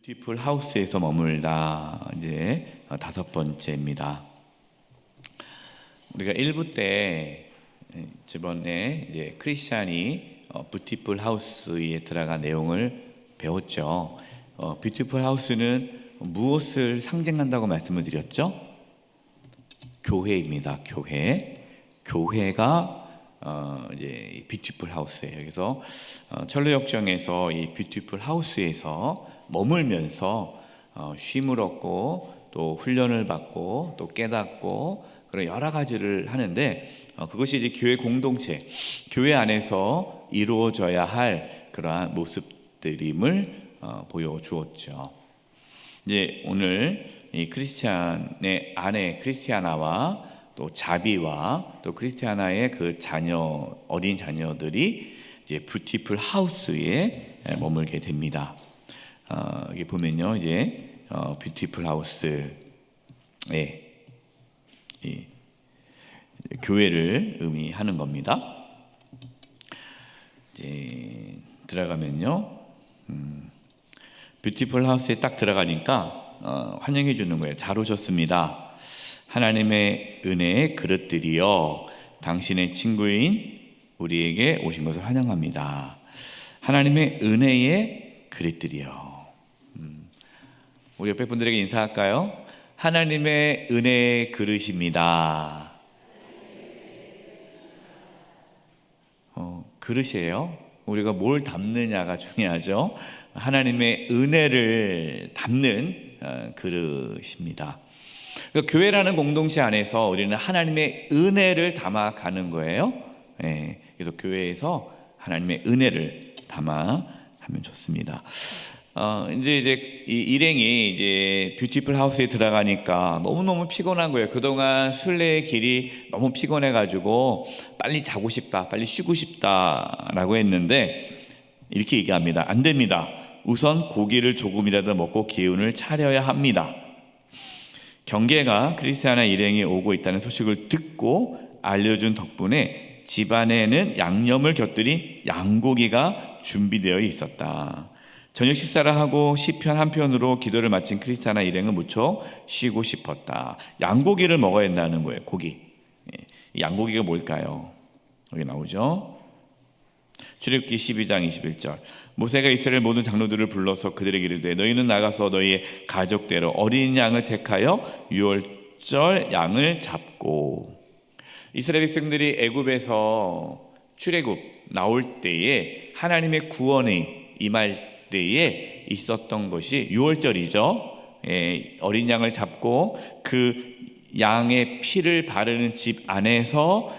뷰티풀 하우스에서 머물다 이제 다섯 번째입니다. 우리가 1부 때 저번에 이제 크리스찬이 뷰티풀 하우스에 들어간 내용을 배웠죠. 뷰티풀 하우스는 무엇을 상징한다고 말씀을 드렸죠? 교회입니다. 교회가 이제 뷰티풀 하우스예요. 그래서 철로역정에서 이 뷰티풀 하우스에서 머물면서 쉼을 얻고 또 훈련을 받고 또 깨닫고 그런 여러 가지를 하는데 그것이 이제 교회 공동체, 교회 안에서 이루어져야 할 그러한 모습들임을 보여주었죠. 이제 오늘 이 크리스찬의 아내 크리스티아나와 또 자비와 또 크리스티아나의 그 자녀, 어린 자녀들이 이제 뷰티풀 하우스에 머물게 됩니다. 여기 보면요, 이제 뷰티풀 하우스에 이 교회를 의미하는 겁니다. 이제 들어가면요, 뷰티풀 하우스에 딱 들어가니까 환영해 주는 거예요. 잘 오셨습니다. 하나님의 은혜의 그릇들이여 당신의 친구인 우리에게 오신 것을 환영합니다. 하나님의 은혜의 그릇들이여. 우리 옆에 분들에게 인사할까요? 하나님의 은혜의 그릇입니다. 그릇이에요. 우리가 뭘 담느냐가 중요하죠. 하나님의 은혜를 담는 그릇입니다. 그러니까 교회라는 공동체 안에서 우리는 하나님의 은혜를 담아가는 거예요. 그래서 교회에서 하나님의 은혜를 담아하면 좋습니다. 이제 이 일행이 이제 뷰티풀 하우스에 들어가니까 너무너무 피곤한 거예요. 그동안 순례의 길이 너무 피곤해가지고 빨리 자고 싶다, 빨리 쉬고 싶다라고 했는데 이렇게 얘기합니다. 안 됩니다. 우선 고기를 조금이라도 먹고 기운을 차려야 합니다. 경계가 크리스티아나 일행이 오고 있다는 소식을 듣고 알려준 덕분에 집안에는 양념을 곁들인 양고기가 준비되어 있었다. 저녁 식사를 하고 시편 한 편으로 기도를 마친 크리스티아나 일행은 무척 쉬고 싶었다. 양고기를 먹어야 한다는 거예요. 고기. 양고기가 뭘까요? 여기 나오죠. 출애굽기 12장 21절. 모세가 이스라엘 모든 장로들을 불러서 그들에게 이르되 너희는 나가서 너희의 가족대로 어린 양을 택하여 유월절 양을 잡고. 이스라엘 백성들이 애굽에서 출애굽 나올 때에 하나님의 구원이 임할 때에 있었던 것이 유월절이죠. 어린 양을 잡고 그 양의 피를 바르는 집 안에서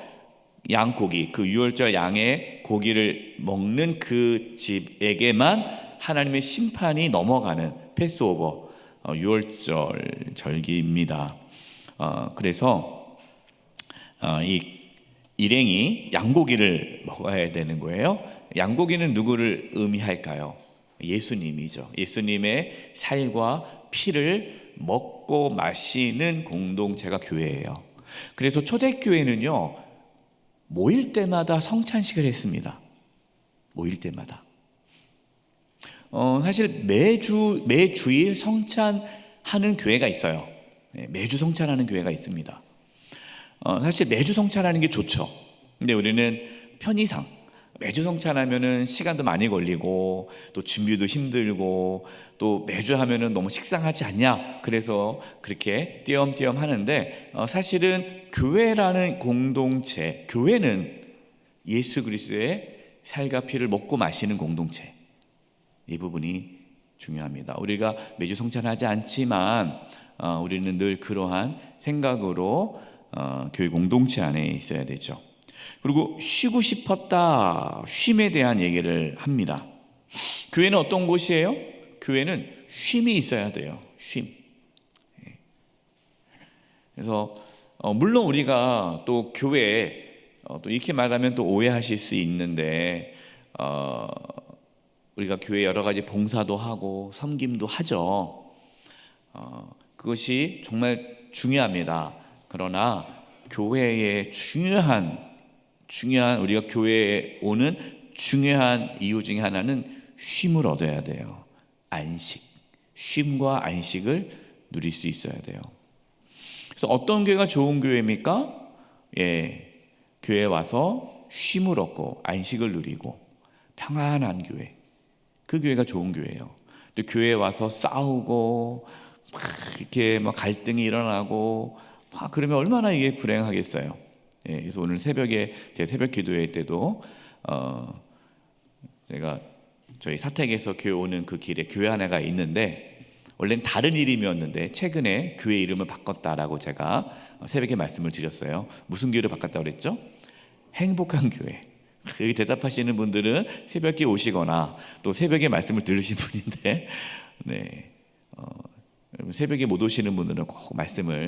양고기, 그 유월절 양의 고기를 먹는 그 집에게만 하나님의 심판이 넘어가는 패스오버 유월절 절기입니다. 그래서 이 일행이 양고기를 먹어야 되는 거예요. 양고기는 누구를 의미할까요? 예수님이죠. 예수님의 살과 피를 먹고 마시는 공동체가 교회예요. 그래서 초대교회는요, 모일 때마다 성찬식을 했습니다. 모일 때마다. 사실 매주일 성찬하는 교회가 있어요. 매주 성찬하는 교회가 있습니다. 사실 매주 성찬하는 게 좋죠. 근데 우리는 편의상 매주 성찬하면은 시간도 많이 걸리고 또 준비도 힘들고 또 매주 하면은 너무 식상하지 않냐, 그래서 그렇게 띄엄띄엄 하는데 사실은 교회라는 공동체, 교회는 예수 그리스도의 살과 피를 먹고 마시는 공동체, 이 부분이 중요합니다. 우리가 매주 성찬하지 않지만 우리는 늘 그러한 생각으로 교회 공동체 안에 있어야 되죠. 그리고 쉬고 싶었다, 쉼에 대한 얘기를 합니다. 교회는 어떤 곳이에요? 교회는 쉼이 있어야 돼요. 쉼. 그래서 물론 우리가 또 교회에 또 이렇게 말하면 또 오해하실 수 있는데 우리가 교회 여러 가지 봉사도 하고 섬김도 하죠. 그것이 정말 중요합니다. 그러나 교회의 중요한 우리가 교회에 오는 중요한 이유 중에 하나는 쉼을 얻어야 돼요. 안식. 쉼과 안식을 누릴 수 있어야 돼요. 그래서 어떤 교회가 좋은 교회입니까? 교회에 와서 쉼을 얻고 안식을 누리고 평안한 교회, 그 교회가 좋은 교회예요. 또 교회에 와서 싸우고 막 이렇게 막 갈등이 일어나고 막 그러면 얼마나 이게 불행하겠어요. 그래서 오늘 새벽에 제 새벽 기도회 때도 제가 저희 사택에서 교회 오는 그 길에 교회 하나가 있는데, 원래는 다른 이름이었는데 최근에 교회 이름을 바꿨다라고 제가 새벽에 말씀을 드렸어요. 무슨 교회로 바꿨다고 그랬죠? 행복한 교회. 여기 대답하시는 분들은 새벽에 오시거나 또 새벽에 말씀을 들으신 분인데, 새벽에 못 오시는 분들은 꼭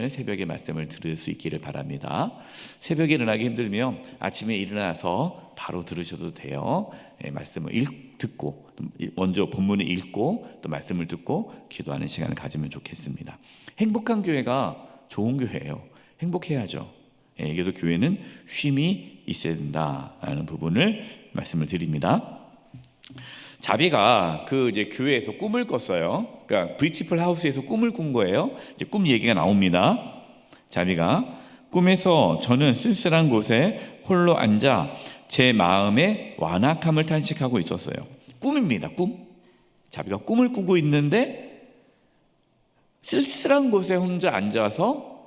새벽에 말씀을 들을 수 있기를 바랍니다. 새벽에 일어나기 힘들면 아침에 일어나서 바로 들으셔도 돼요. 말씀을 듣고 먼저 본문을 읽고 또 말씀을 듣고 기도하는 시간을 가지면 좋겠습니다. 행복한 교회가 좋은 교회예요. 행복해야죠. 그래서 교회는 쉼이 있어야 된다라는 부분을 말씀을 드립니다. 자비가 이제 교회에서 꿈을 꿨어요. 그러니까 뷰티풀 하우스에서 꿈을 꾼 거예요. 이제 꿈 얘기가 나옵니다. 자비가 꿈에서 저는 쓸쓸한 곳에 홀로 앉아 제 마음의 완악함을 탄식하고 있었어요. 꿈입니다. 꿈. 자비가 꿈을 꾸고 있는데 쓸쓸한 곳에 혼자 앉아서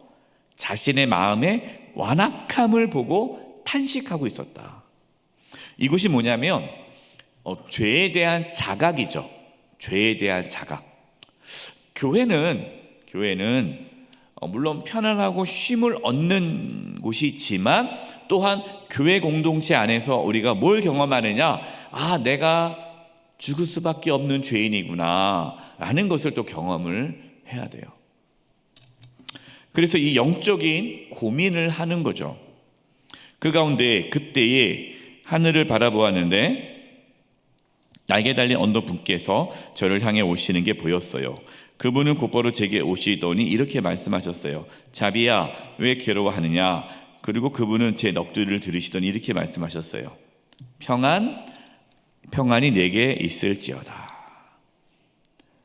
자신의 마음의 완악함을 보고 탄식하고 있었다. 이것이 뭐냐면 죄에 대한 자각이죠. 죄에 대한 자각. 교회는 물론 편안하고 쉼을 얻는 곳이지만 또한 교회 공동체 안에서 우리가 뭘 경험하느냐, 내가 죽을 수밖에 없는 죄인이구나 라는 것을 또 경험을 해야 돼요. 그래서 이 영적인 고민을 하는 거죠. 그 가운데 그때에 하늘을 바라보았는데 날개 달린 언덕 분께서 저를 향해 오시는 게 보였어요. 그분은 곧바로 제게 오시더니 이렇게 말씀하셨어요. 자비야, 왜 괴로워하느냐? 그리고 그분은 제 넋두리를 들으시더니 이렇게 말씀하셨어요. 평안이 내게 있을지어다.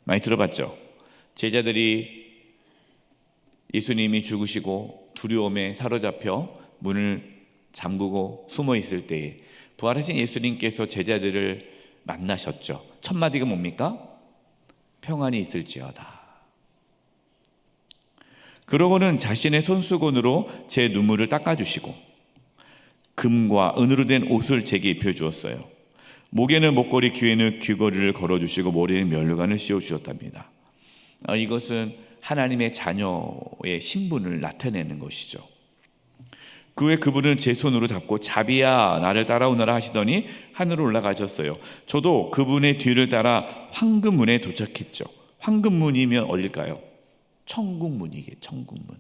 많이 들어봤죠? 제자들이 예수님이 죽으시고 두려움에 사로잡혀 문을 잠그고 숨어 있을 때에 부활하신 예수님께서 제자들을 만나셨죠. 첫 마디가 뭡니까? 평안이 있을지어다. 그러고는 자신의 손수건으로 제 눈물을 닦아주시고 금과 은으로 된 옷을 제게 입혀주었어요. 목에는 목걸이, 귀에는 귀걸이를 걸어주시고 머리에는 면류관을 씌워주셨답니다. 이것은 하나님의 자녀의 신분을 나타내는 것이죠. 그 후에 그분은 제 손으로 잡고 자비야 나를 따라오너라 하시더니 하늘로 올라가셨어요. 저도 그분의 뒤를 따라 황금문에 도착했죠. 황금문이면 어딜까요? 천국문이게, 천국문.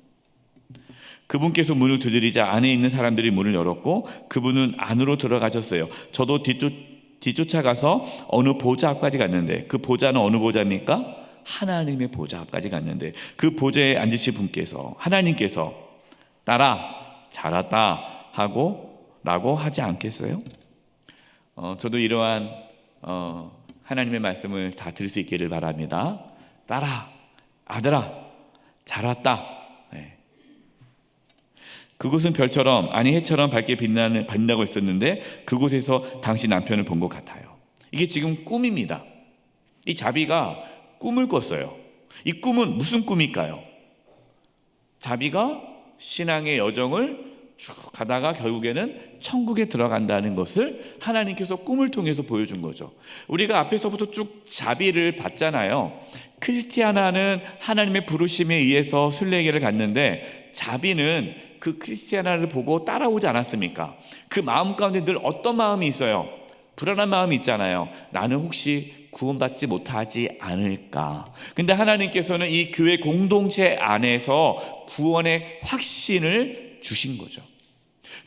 그분께서 문을 두드리자 안에 있는 사람들이 문을 열었고 그분은 안으로 들어가셨어요. 저도 뒤쫓아가서 어느 보좌 앞까지 갔는데, 그 보좌는 어느 보좌입니까? 하나님의 보좌 앞까지 갔는데 그 보좌에 앉으신 분께서, 하나님께서 따라 잘했다 라고 하지 않겠어요? 저도 이러한 하나님의 말씀을 다 들을 수 있기를 바랍니다. 딸아, 아들아, 잘했다. 그곳은 별처럼, 아니 해처럼 밝게 빛나고 있었는데 그곳에서 당신 남편을 본 것 같아요. 이게 지금 꿈입니다. 이 자비가 꿈을 꿨어요. 이 꿈은 무슨 꿈일까요? 자비가 신앙의 여정을 쭉 가다가 결국에는 천국에 들어간다는 것을 하나님께서 꿈을 통해서 보여준 거죠. 우리가 앞에서부터 쭉 자비를 봤잖아요. 크리스티아나는 하나님의 부르심에 의해서 순례길을 갔는데 자비는 그 크리스티아나를 보고 따라오지 않았습니까? 그 마음 가운데 늘 어떤 마음이 있어요? 불안한 마음이 있잖아요. 나는 혹시 구원받지 못하지 않을까? 근데 하나님께서는 이 교회 공동체 안에서 구원의 확신을 주신 거죠.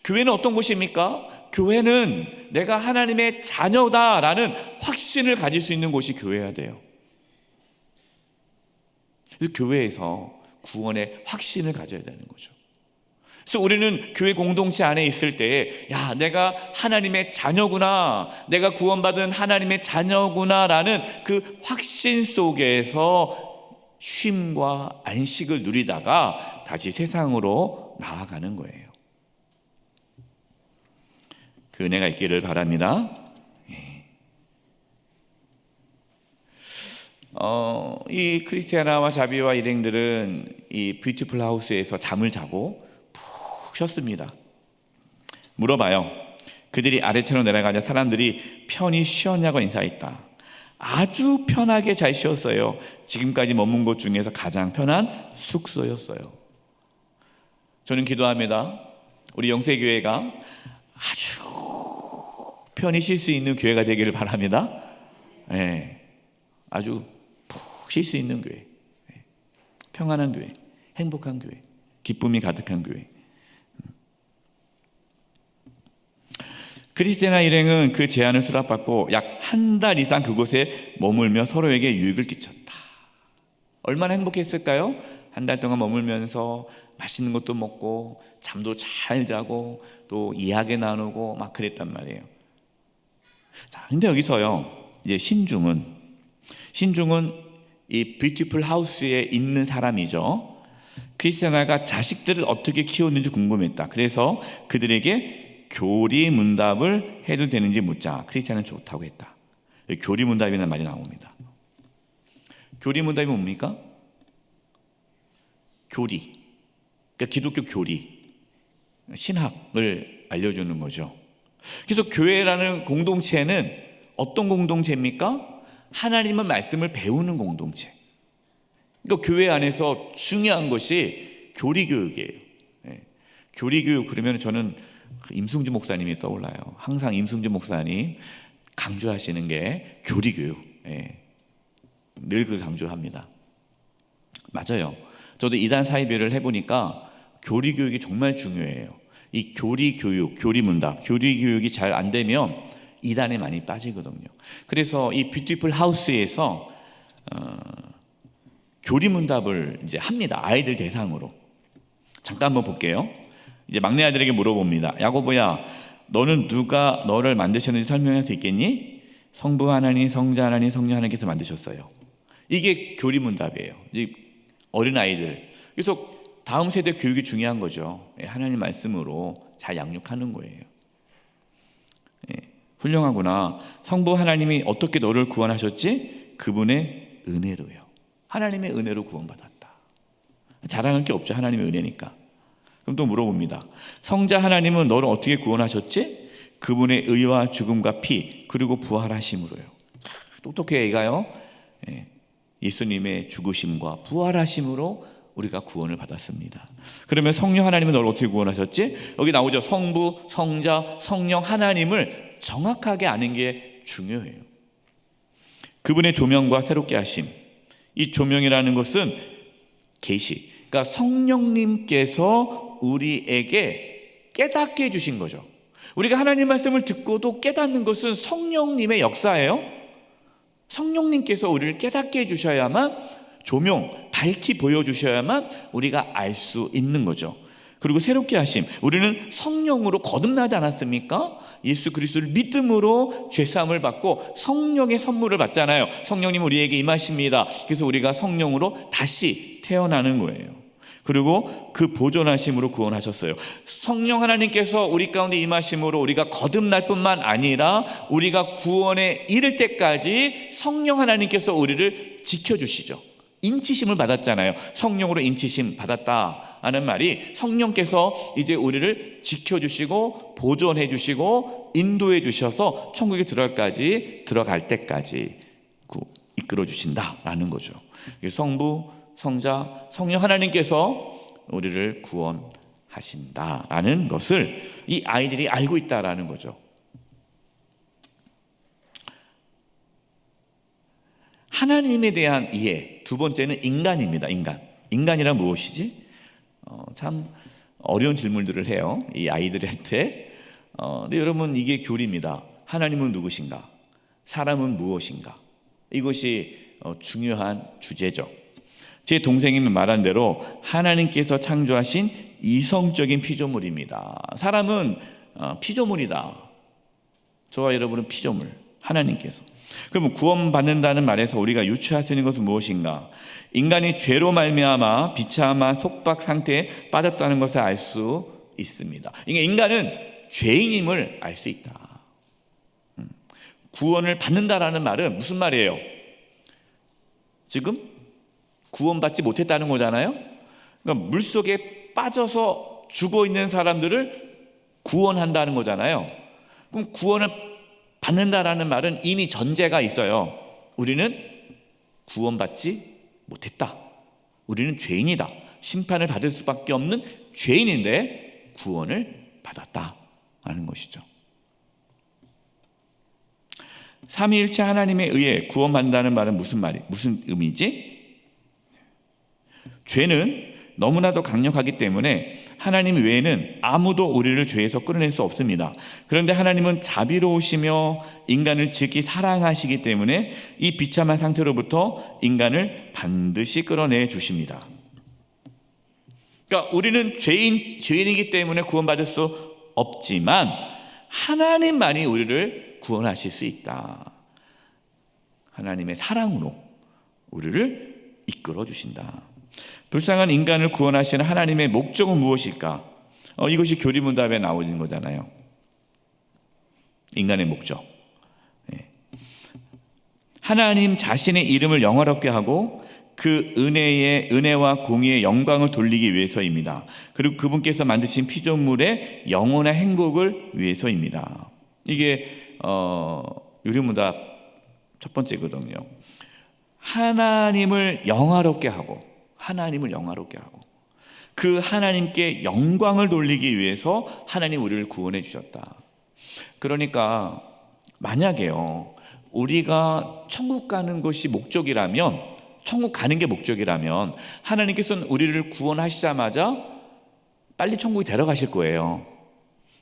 교회는 어떤 곳입니까? 교회는 내가 하나님의 자녀다라는 확신을 가질 수 있는 곳이 교회여야 돼요. 그래서 교회에서 구원의 확신을 가져야 되는 거죠. 그래서 우리는 교회 공동체 안에 있을 때, 야, 내가 하나님의 자녀구나, 내가 구원받은 하나님의 자녀구나라는 그 확신 속에서 쉼과 안식을 누리다가 다시 세상으로 나아가는 거예요. 그 은혜가 있기를 바랍니다. 이 크리스티아나와 자비와 일행들은 이 뷰티풀 하우스에서 잠을 자고 푹 쉬었습니다. 물어봐요. 그들이 아래층으로 내려가자 사람들이 편히 쉬었냐고 인사했다. 아주 편하게 잘 쉬었어요. 지금까지 머문 곳 중에서 가장 편한 숙소였어요. 저는 기도합니다. 우리 영세교회가 아주 편히 쉴 수 있는 교회가 되기를 바랍니다. 네, 아주 푹 쉴 수 있는 교회, 평안한 교회, 행복한 교회, 기쁨이 가득한 교회. 크리스티나 일행은 그 제안을 수락받고 약 한 달 이상 그곳에 머물며 서로에게 유익을 끼쳤다. 얼마나 행복했을까요? 한 달 동안 머물면서 맛있는 것도 먹고 잠도 잘 자고 또 이야기 나누고 막 그랬단 말이에요. 자, 근데 여기서요, 이제 신중은 이 뷰티풀 하우스에 있는 사람이죠. 크리스티아나가 자식들을 어떻게 키웠는지 궁금했다. 그래서 그들에게 교리문답을 해도 되는지 묻자 크리스티아나는 좋다고 했다. 교리문답이라는 말이 나옵니다. 교리문답이 뭡니까? 교리, 그러니까 기독교 교리, 신학을 알려주는 거죠. 그래서 교회라는 공동체는 어떤 공동체입니까? 하나님의 말씀을 배우는 공동체. 그러니까 교회 안에서 중요한 것이 교리교육이에요. 교리교육 그러면 저는 임승주 목사님이 떠올라요. 항상 임승주 목사님 강조하시는 게 교리교육. 늘 그걸 강조합니다. 맞아요. 저도 이단 사이비를 해보니까 교리교육이 정말 중요해요. 이 교리교육, 교리문답, 교리교육이 잘 안 되면 이단에 많이 빠지거든요. 그래서 이 뷰티풀 하우스에서 교리문답을 이제 합니다. 아이들 대상으로. 잠깐 한번 볼게요. 이제 막내 아들에게 물어봅니다. 야고보야, 너는 누가 너를 만드셨는지 설명할 수 있겠니? 성부 하나님, 성자 하나님, 성령 하나님께서 만드셨어요. 이게 교리문답이에요. 어린 아이들. 그래서 다음 세대 교육이 중요한 거죠. 하나님 말씀으로 잘 양육하는 거예요. 훌륭하구나. 성부 하나님이 어떻게 너를 구원하셨지? 그분의 은혜로요. 하나님의 은혜로 구원받았다. 자랑할 게 없죠. 하나님의 은혜니까. 그럼 또 물어봅니다. 성자 하나님은 너를 어떻게 구원하셨지? 그분의 의와 죽음과 피 그리고 부활하심으로요. 똑똑해 애가요. 예수님의 죽으심과 부활하심으로 우리가 구원을 받았습니다. 그러면 성령 하나님은 너를 어떻게 구원하셨지? 여기 나오죠. 성부, 성자, 성령 하나님을 정확하게 아는 게 중요해요. 그분의 조명과 새롭게 하심. 이 조명이라는 것은 계시. 그러니까 성령님께서 우리에게 깨닫게 해주신 거죠. 우리가 하나님 말씀을 듣고도 깨닫는 것은 성령님의 역사예요. 성령님께서 우리를 깨닫게 해주셔야만, 조명, 밝히 보여주셔야만 우리가 알 수 있는 거죠. 그리고 새롭게 하심, 우리는 성령으로 거듭나지 않았습니까? 예수 그리스도를 믿음으로 죄사함을 받고 성령의 선물을 받잖아요. 성령님 우리에게 임하십니다. 그래서 우리가 성령으로 다시 태어나는 거예요. 그리고 그 보존하심으로 구원하셨어요. 성령 하나님께서 우리 가운데 임하심으로 우리가 거듭날 뿐만 아니라 우리가 구원에 이를 때까지 성령 하나님께서 우리를 지켜주시죠. 인치심을 받았잖아요. 성령으로 인치심 받았다 하는 말이, 성령께서 이제 우리를 지켜주시고 보존해 주시고 인도해 주셔서 천국에 들어갈 때까지 이끌어 주신다라는 거죠. 성부, 성자, 성령 하나님께서 우리를 구원하신다라는 것을 이 아이들이 알고 있다라는 거죠. 하나님에 대한 이해, 두 번째는 인간입니다. 인간이란 무엇이지? 참 어려운 질문들을 해요, 이 아이들한테. 근데 여러분, 이게 교리입니다. 하나님은 누구신가? 사람은 무엇인가? 이것이 중요한 주제죠. 제 동생이 말한 대로 하나님께서 창조하신 이성적인 피조물입니다. 사람은 피조물이다. 저와 여러분은 피조물, 하나님께서. 그럼 구원받는다는 말에서 우리가 유추할 수 있는 것은 무엇인가? 인간이 죄로 말미암아 비참한 속박 상태에 빠졌다는 것을 알 수 있습니다. 인간은 죄인임을 알 수 있다. 구원을 받는다라는 말은 무슨 말이에요? 지금 구원받지 못했다는 거잖아요. 그러니까 물속에 빠져서 죽어 있는 사람들을 구원한다는 거잖아요. 그럼 구원을 받는다라는 말은 이미 전제가 있어요. 우리는 구원받지 못했다. 우리는 죄인이다. 심판을 받을 수밖에 없는 죄인인데 구원을 받았다라는 것이죠. 삼위일체 하나님에 의해 구원받는다는 말은 무슨 의미지? 죄는 너무나도 강력하기 때문에 하나님 외에는 아무도 우리를 죄에서 끌어낼 수 없습니다. 그런데 하나님은 자비로우시며 인간을 지극히 사랑하시기 때문에 이 비참한 상태로부터 인간을 반드시 끌어내 주십니다. 그러니까 우리는 죄인이기 때문에 구원받을 수 없지만 하나님만이 우리를 구원하실 수 있다. 하나님의 사랑으로 우리를 이끌어 주신다. 불쌍한 인간을 구원하시는 하나님의 목적은 무엇일까? 이것이 교리문답에 나오는 거잖아요. 인간의 목적. 하나님 자신의 이름을 영화롭게 하고 그 은혜와 공의의 영광을 돌리기 위해서입니다. 그리고 그분께서 만드신 피조물의 영원한 행복을 위해서입니다. 이게 요리문답 첫 번째거든요. 하나님을 영화롭게 하고 그 하나님께 영광을 돌리기 위해서 하나님 우리를 구원해 주셨다. 그러니까 만약에요, 우리가 천국 가는 것이 목적이라면, 천국 가는 게 목적이라면 하나님께서는 우리를 구원하시자마자 빨리 천국에 데려가실 거예요.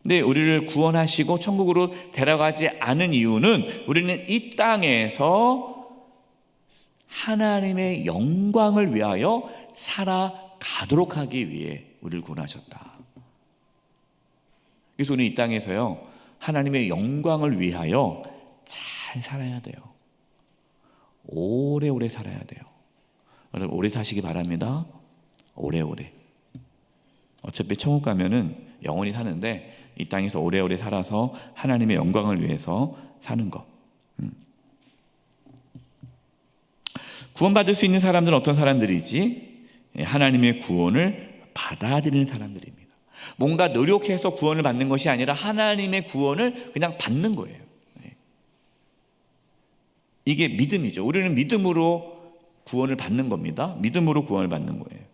근데 우리를 구원하시고 천국으로 데려가지 않은 이유는 우리는 이 땅에서 하나님의 영광을 위하여 살아가도록 하기 위해 우리를 구원하셨다. 그래서 우리는 이 땅에서요, 하나님의 영광을 위하여 잘 살아야 돼요. 오래오래 살아야 돼요. 여러분 오래 사시기 바랍니다. 오래오래. 어차피 천국 가면은 영원히 사는데 이 땅에서 오래오래 살아서 하나님의 영광을 위해서 사는 것. 구원받을 수 있는 사람들은 어떤 사람들이지? 하나님의 구원을 받아들이는 사람들입니다. 뭔가 노력해서 구원을 받는 것이 아니라 하나님의 구원을 그냥 받는 거예요. 이게 믿음이죠. 우리는 믿음으로 구원을 받는 겁니다. 믿음으로 구원을 받는 거예요.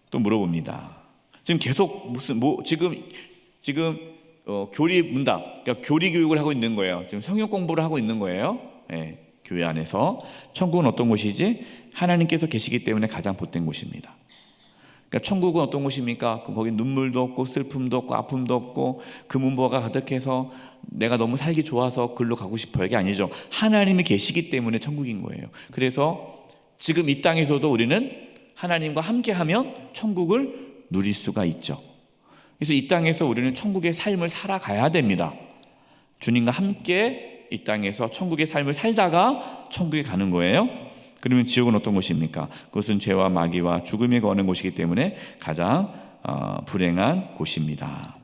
또 물어봅니다. 지금 계속 지금 교리 문답, 그러니까 교리 교육을 하고 있는 거예요. 지금 성경 공부를 하고 있는 거예요. 교회 안에서. 천국은 어떤 곳이지? 하나님께서 계시기 때문에 가장 복된 곳입니다. 그러니까 천국은 어떤 곳입니까? 거기 눈물도 없고 슬픔도 없고 아픔도 없고 금은보화가 가득해서 내가 너무 살기 좋아서 글로 가고 싶어요. 이게 아니죠. 하나님이 계시기 때문에 천국인 거예요. 그래서 지금 이 땅에서도 우리는 하나님과 함께하면 천국을 누릴 수가 있죠. 그래서 이 땅에서 우리는 천국의 삶을 살아가야 됩니다. 주님과 함께 이 땅에서 천국의 삶을 살다가 천국에 가는 거예요. 그러면 지옥은 어떤 곳입니까? 그것은 죄와 마귀와 죽음이 거하는 곳이기 때문에 가장 불행한 곳입니다.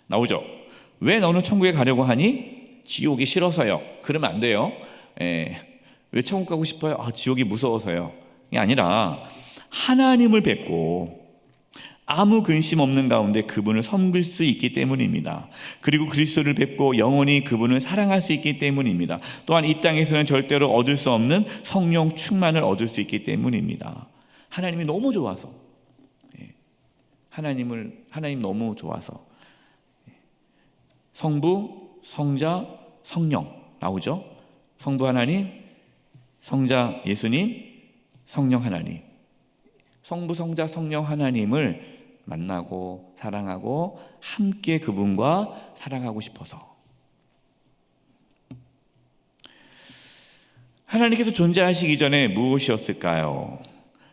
나오죠. 왜 너는 천국에 가려고 하니? 지옥이 싫어서요. 그러면 안 돼요. 왜 천국 가고 싶어요? 지옥이 무서워서요. 이게 아니라 하나님을 뵙고 아무 근심 없는 가운데 그분을 섬길 수 있기 때문입니다. 그리고 그리스도를 뵙고 영원히 그분을 사랑할 수 있기 때문입니다. 또한 이 땅에서는 절대로 얻을 수 없는 성령 충만을 얻을 수 있기 때문입니다. 하나님이 너무 좋아서, 하나님 너무 좋아서. 성부, 성자, 성령 나오죠. 성부 하나님, 성자 예수님, 성령 하나님. 성부, 성자, 성령 하나님을 만나고 사랑하고 함께 그분과 사랑하고 싶어서. 하나님께서 존재하시기 전에 무엇이었을까요?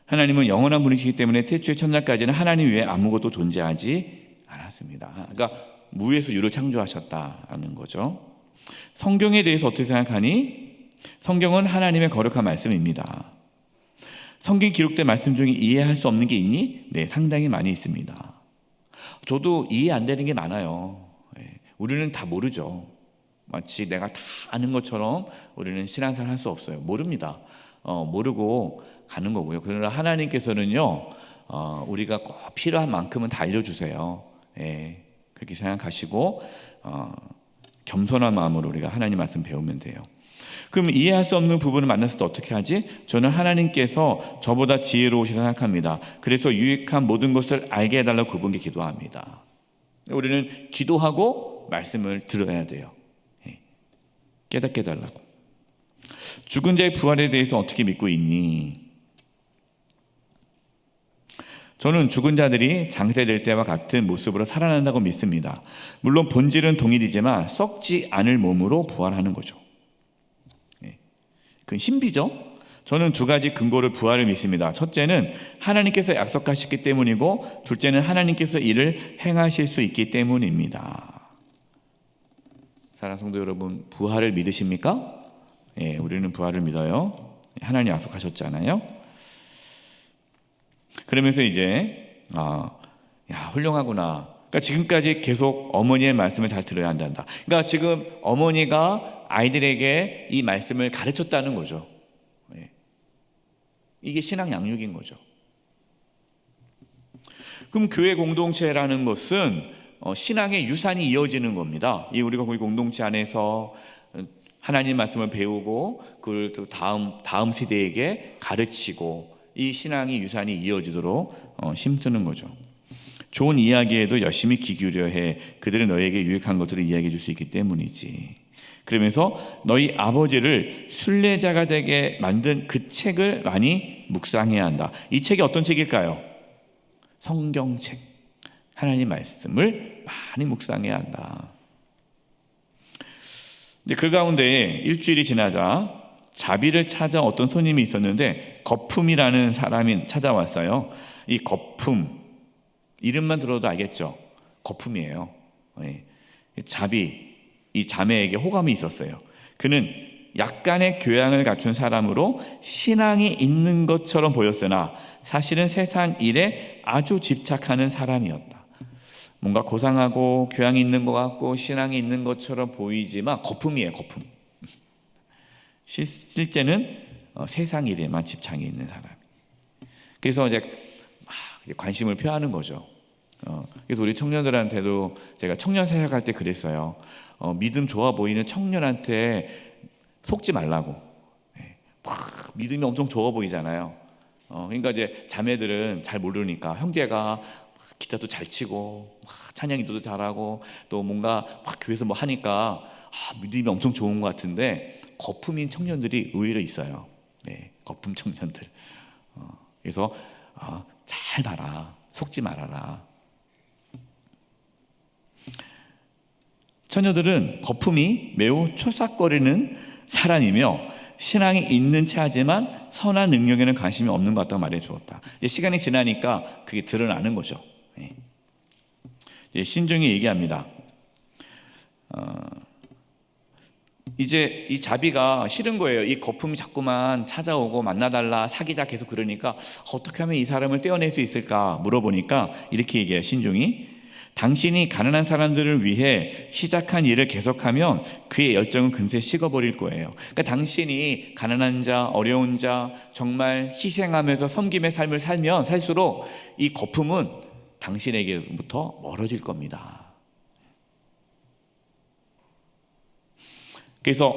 하나님은 영원한 분이시기 때문에 태초의 천장까지는 하나님 외에 아무것도 존재하지 않았습니다. 그러니까 무에서 유를 창조하셨다는 거죠. 성경에 대해서 어떻게 생각하니? 성경은 하나님의 거룩한 말씀입니다. 성경 기록된 말씀 중에 이해할 수 없는 게 있니? 네, 상당히 많이 있습니다. 저도 이해 안 되는 게 많아요. 우리는 다 모르죠. 마치 내가 다 아는 것처럼 우리는 신앙생활 할 수 없어요. 모릅니다. 모르고 가는 거고요. 그러나 하나님께서는요, 우리가 꼭 필요한 만큼은 다 알려주세요. 그렇게 생각하시고 겸손한 마음으로 우리가 하나님 말씀 배우면 돼요. 그럼 이해할 수 없는 부분을 만났을 때 어떻게 하지? 저는 하나님께서 저보다 지혜로우시다 생각합니다. 그래서 유익한 모든 것을 알게 해달라고 그분께 기도합니다. 우리는 기도하고 말씀을 들어야 돼요. 깨닫게 해달라고. 죽은 자의 부활에 대해서 어떻게 믿고 있니? 저는 죽은 자들이 장세될 때와 같은 모습으로 살아난다고 믿습니다. 물론 본질은 동일이지만 썩지 않을 몸으로 부활하는 거죠. 그건 신비죠. 저는 두 가지 근거를 부활을 믿습니다. 첫째는 하나님께서 약속하셨기 때문이고, 둘째는 하나님께서 이를 행하실 수 있기 때문입니다. 사랑하는 성도 여러분, 부활을 믿으십니까? 우리는 부활을 믿어요. 하나님 약속하셨잖아요. 그러면서 이제 훌륭하구나. 그러니까 지금까지 계속 어머니의 말씀을 잘 들어야 한단다. 그러니까 지금 어머니가 아이들에게 이 말씀을 가르쳤다는 거죠. 이게 신앙 양육인 거죠. 그럼 교회 공동체라는 것은 신앙의 유산이 이어지는 겁니다. 우리가 거기 공동체 안에서 하나님 말씀을 배우고 그걸 또 다음 세대에게 가르치고 이 신앙의 유산이 이어지도록 힘쓰는 거죠. 좋은 이야기에도 열심히 귀 기울여 해. 그들은 너에게 유익한 것들을 이야기해 줄 수 있기 때문이지. 그러면서 너희 아버지를 순례자가 되게 만든 그 책을 많이 묵상해야 한다. 이 책이 어떤 책일까요? 성경책. 하나님 말씀을 많이 묵상해야 한다. 그 가운데 일주일이 지나자 자비를 찾아 어떤 손님이 있었는데 거품이라는 사람이 찾아왔어요. 이 거품, 이름만 들어도 알겠죠? 거품이에요. 자비, 이 자매에게 호감이 있었어요. 그는 약간의 교양을 갖춘 사람으로 신앙이 있는 것처럼 보였으나 사실은 세상 일에 아주 집착하는 사람이었다. 뭔가 고상하고 교양이 있는 것 같고 신앙이 있는 것처럼 보이지만 거품이에요, 거품. 실제는 세상 일에만 집착이 있는 사람. 그래서 이제 관심을 표하는 거죠. 그래서 우리 청년들한테도 제가 청년 사역할 때 그랬어요. 믿음 좋아 보이는 청년한테 속지 말라고. 믿음이 엄청 좋아 보이잖아요. 그러니까 이제 자매들은 잘 모르니까 형제가 기타도 잘 치고 찬양 기도도 잘하고 또 뭔가 막 교회에서 뭐 하니까 믿음이 엄청 좋은 것 같은데 거품인 청년들이 의외로 있어요. 거품 청년들. 그래서 잘 봐라. 속지 말아라. 처녀들은 거품이 매우 초삭거리는 사람이며 신앙이 있는 채 하지만 선한 능력에는 관심이 없는 것 같다고 말해 주었다. 이제 시간이 지나니까 그게 드러나는 거죠. 이제 신중히 얘기합니다. 이제 이 자비가 싫은 거예요. 이 거품이 자꾸만 찾아오고 만나달라, 사귀자 계속 그러니까 어떻게 하면 이 사람을 떼어낼 수 있을까 물어보니까 이렇게 얘기해요. 신중히. 당신이 가난한 사람들을 위해 시작한 일을 계속하면 그의 열정은 금세 식어버릴 거예요. 그러니까 당신이 가난한 자, 어려운 자, 정말 희생하면서 섬김의 삶을 살면 살수록 이 거품은 당신에게부터 멀어질 겁니다. 그래서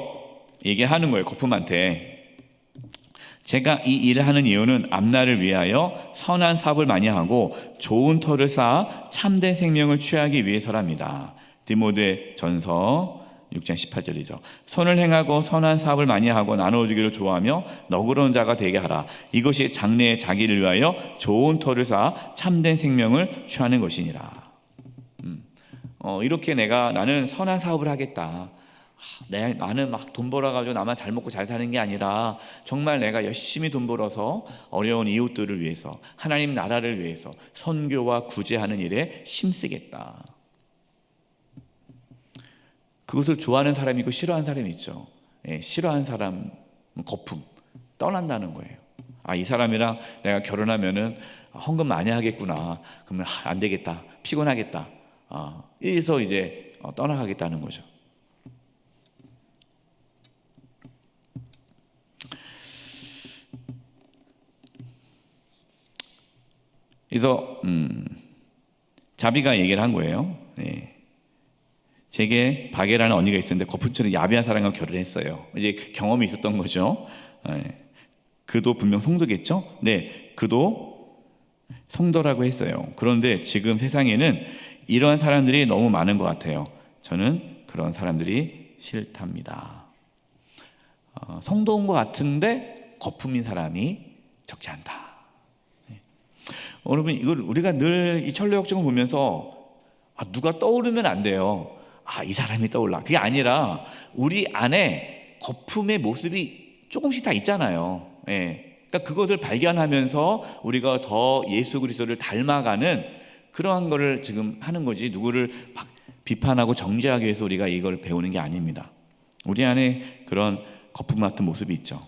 얘기하는 거예요, 거품한테. 제가 이 일을 하는 이유는 앞날을 위하여 선한 사업을 많이 하고 좋은 터를 쌓아 참된 생명을 취하기 위해서랍니다. 디모데 전서 6장 18절이죠. 선을 행하고 선한 사업을 많이 하고 나눠주기를 좋아하며 너그러운 자가 되게 하라. 이것이 장래의 자기를 위하여 좋은 터를 쌓아 참된 생명을 취하는 것이니라. 이렇게 나는 선한 사업을 하겠다. 나는 막 돈 벌어가지고 나만 잘 먹고 잘 사는 게 아니라 정말 내가 열심히 돈 벌어서 어려운 이웃들을 위해서, 하나님 나라를 위해서 선교와 구제하는 일에 힘쓰겠다. 그것을 좋아하는 사람이 있고 싫어하는 사람이 있죠. 싫어하는 사람은 거품, 떠난다는 거예요. 이 사람이랑 내가 결혼하면은 헌금 많이 하겠구나. 그러면 안 되겠다, 피곤하겠다. 이래서 이제 떠나가겠다는 거죠. 그래서 자비가 얘기를 한 거예요. 제게 바게라는 언니가 있었는데 거품처럼 야비한 사람과 결혼했어요. 이제 경험이 있었던 거죠. 그도 분명 성도겠죠? 네, 그도 성도라고 했어요. 그런데 지금 세상에는 이런 사람들이 너무 많은 것 같아요. 저는 그런 사람들이 싫답니다. 성도인 것 같은데 거품인 사람이 적지 않다. 여러분, 이걸 우리가 늘 이 천로역정을 보면서 누가 떠오르면 안 돼요. 이 사람이 떠올라. 그게 아니라 우리 안에 거품의 모습이 조금씩 다 있잖아요. 그러니까 그것을 발견하면서 우리가 더 예수 그리스도를 닮아가는 그러한 거를 지금 하는 거지, 누구를 막 비판하고 정죄하기 위해서 우리가 이걸 배우는 게 아닙니다. 우리 안에 그런 거품 같은 모습이 있죠.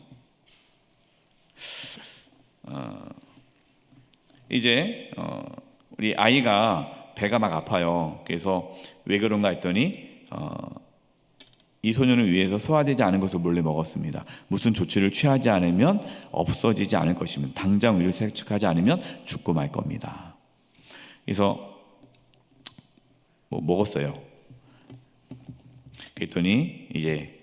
이제 우리 아이가 배가 막 아파요. 그래서 왜 그런가 했더니 이 소년을 위해서 소화되지 않은 것을 몰래 먹었습니다. 무슨 조치를 취하지 않으면 없어지지 않을 것입니다. 당장 위를 세척하지 않으면 죽고 말 겁니다. 그래서 먹었어요. 그랬더니 이제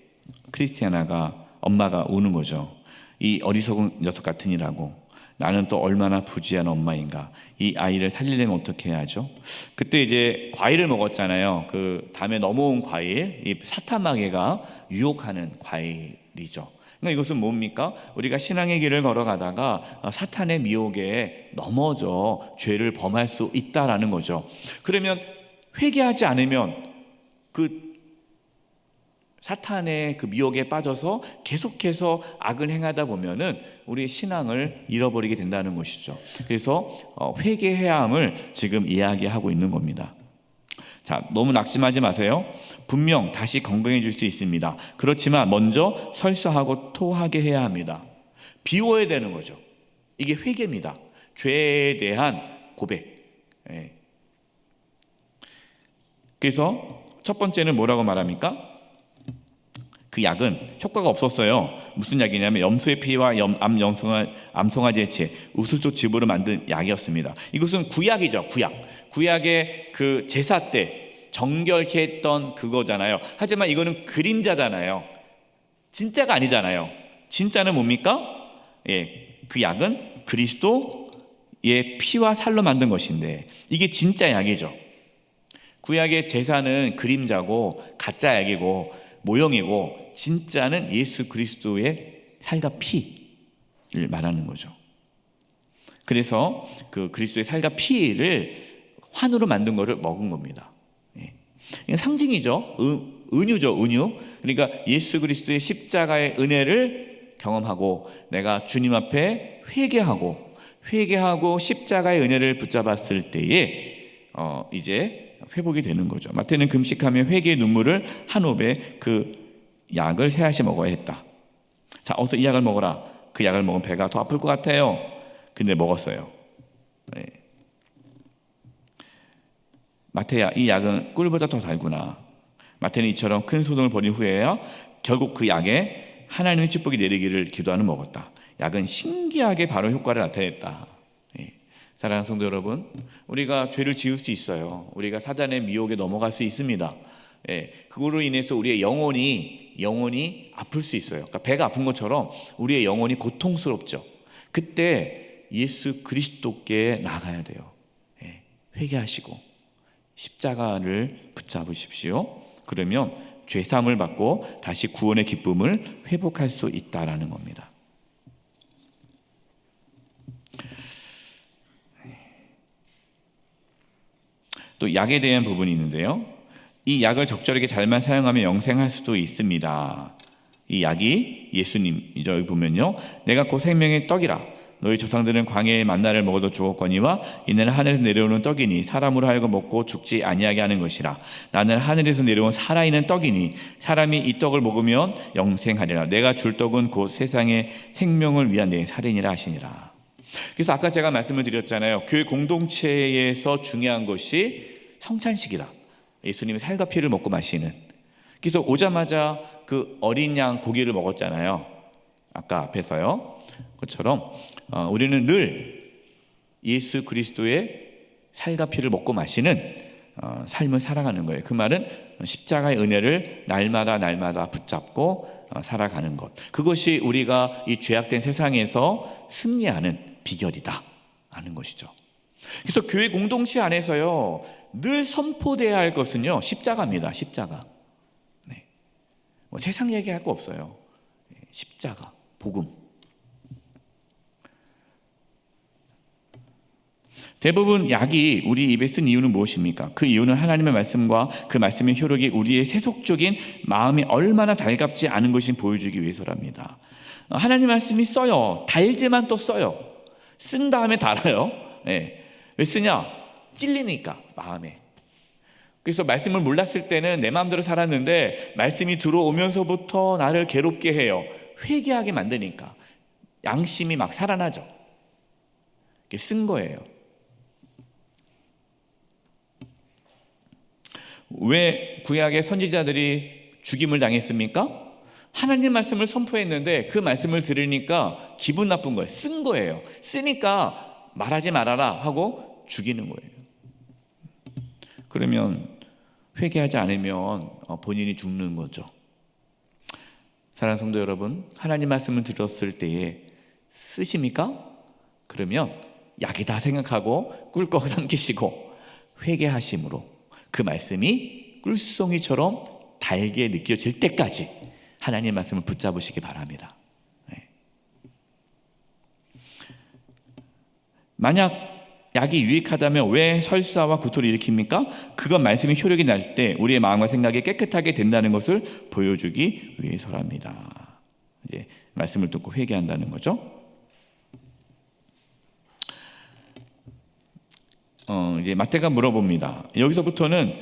크리스티아나가, 엄마가 우는 거죠. 이 어리석은 녀석 같으니라고. 나는 또 얼마나 부지한 엄마인가. 이 아이를 살리려면 어떻게 해야죠? 그때 이제 과일을 먹었잖아요. 그 다음에 넘어온 과일, 이 사탄마귀가 유혹하는 과일이죠. 그러니까 이것은 뭡니까? 우리가 신앙의 길을 걸어가다가 사탄의 미혹에 넘어져 죄를 범할 수 있다라는 거죠. 그러면 회개하지 않으면 그 사탄의 그 미혹에 빠져서 계속해서 악을 행하다 보면은 우리의 신앙을 잃어버리게 된다는 것이죠. 그래서 회개해야 함을 지금 이야기하고 있는 겁니다. 자, 너무 낙심하지 마세요. 분명 다시 건강해질 수 있습니다. 그렇지만 먼저 설사하고 토하게 해야 합니다. 비워야 되는 거죠. 이게 회개입니다. 죄에 대한 고백. 그래서 첫 번째는 뭐라고 말합니까? 그 약은 효과가 없었어요. 무슨 약이냐면 염소의 피와 암송아지의 체, 우슬초 즙으로 만든 약이었습니다. 이것은 구약이죠. 구약의 그 제사 때 정결케 했던 그거잖아요. 하지만 이거는 그림자잖아요. 진짜가 아니잖아요. 진짜는 뭡니까? 그 약은 그리스도의 피와 살로 만든 것인데 이게 진짜 약이죠. 구약의 제사는 그림자고 가짜 약이고 모형이고, 진짜는 예수 그리스도의 살과 피를 말하는 거죠. 그래서 그 그리스도의 살과 피를 환으로 만든 것을 먹은 겁니다. 이건 상징이죠. 은유죠, 은유. 그러니까 예수 그리스도의 십자가의 은혜를 경험하고 내가 주님 앞에 회개하고 십자가의 은혜를 붙잡았을 때에 이제 회복이 되는 거죠. 마태는 금식하며 회개의 눈물을 한 호흡에 그 약을 세 알씩 먹어야 했다. 자, 어서 이 약을 먹어라. 그 약을 먹으면 배가 더 아플 것 같아요. 근데 먹었어요. 마태야, 이 약은 꿀보다 더 달구나. 마태는 이처럼 큰 소동을 벌인 후에야 결국 그 약에 하나님의 축복이 내리기를 기도하는 먹었다. 약은 신기하게 바로 효과를 나타냈다. 사랑하는 성도 여러분, 우리가 죄를 지을 수 있어요. 우리가 사단의 미혹에 넘어갈 수 있습니다. 그거로 인해서 우리의 영혼이 아플 수 있어요. 그러니까 배가 아픈 것처럼 우리의 영혼이 고통스럽죠. 그때 예수 그리스도께 나가야 돼요. 회개하시고 십자가를 붙잡으십시오. 그러면 죄사함을 받고 다시 구원의 기쁨을 회복할 수 있다라는 겁니다. 또 약에 대한 부분이 있는데요. 이 약을 적절하게 잘만 사용하면 영생할 수도 있습니다. 이 약이 예수님이죠. 여기 보면요, 내가 곧 생명의 떡이라. 너희 조상들은 광야의 만나를 먹어도 죽었거니와 이는 하늘에서 내려오는 떡이니 사람으로 하여금 먹고 죽지 아니하게 하는 것이라. 나는 하늘에서 내려온 살아있는 떡이니 사람이 이 떡을 먹으면 영생하리라. 내가 줄 떡은 곧 세상의 생명을 위한 내 살이니라 하시니라. 그래서 아까 제가 말씀을 드렸잖아요. 교회 공동체에서 중요한 것이 성찬식이다. 예수님이 살과 피를 먹고 마시는. 그래서 오자마자 그 어린 양 고기를 먹었잖아요. 아까 앞에서요. 그것처럼 우리는 늘 예수 그리스도의 살과 피를 먹고 마시는 삶을 살아가는 거예요. 그 말은 십자가의 은혜를 날마다 붙잡고 살아가는 것. 그것이 우리가 이 죄악된 세상에서 승리하는 비결이다 하는 것이죠. 그래서 교회 공동체 안에서요, 늘 선포돼야 할 것은요, 십자가입니다. 십자가. 네. 뭐 세상 얘기할 거 없어요. 십자가, 복음. 대부분 약이 우리 입에 쓴 이유는 무엇입니까? 그 이유는 하나님의 말씀과 그 말씀의 효력이 우리의 세속적인 마음이 얼마나 달갑지 않은 것인 보여주기 위해서랍니다. 하나님 말씀이 써요. 달지만 또 써요. 쓴 다음에 달아요. 네. 왜 쓰냐? 찔리니까 마음에. 그래서 말씀을 몰랐을 때는 내 마음대로 살았는데 말씀이 들어오면서부터 나를 괴롭게 해요. 회개하게 만드니까 양심이 막 살아나죠. 쓴 거예요. 왜 구약의 선지자들이 죽임을 당했습니까? 하나님 말씀을 선포했는데 그 말씀을 들으니까 기분 나쁜 거예요. 쓴 거예요. 쓰니까 말하지 말아라 하고 죽이는 거예요. 그러면 회개하지 않으면 본인이 죽는 거죠. 사랑하는 성도 여러분, 하나님 말씀을 들었을 때에 쓰십니까? 그러면 약이다 생각하고 꿀꺽 삼키시고 회개하심으로 그 말씀이 꿀송이처럼 달게 느껴질 때까지 하나님 말씀을 붙잡으시기 바랍니다. 네. 만약 약이 유익하다면 왜 설사와 구토를 일으킵니까? 그건 말씀의 효력이 날 때 우리의 마음과 생각이 깨끗하게 된다는 것을 보여주기 위해서랍니다. 이제 말씀을 듣고 회개한다는 거죠. 이제 마태가 물어봅니다. 여기서부터는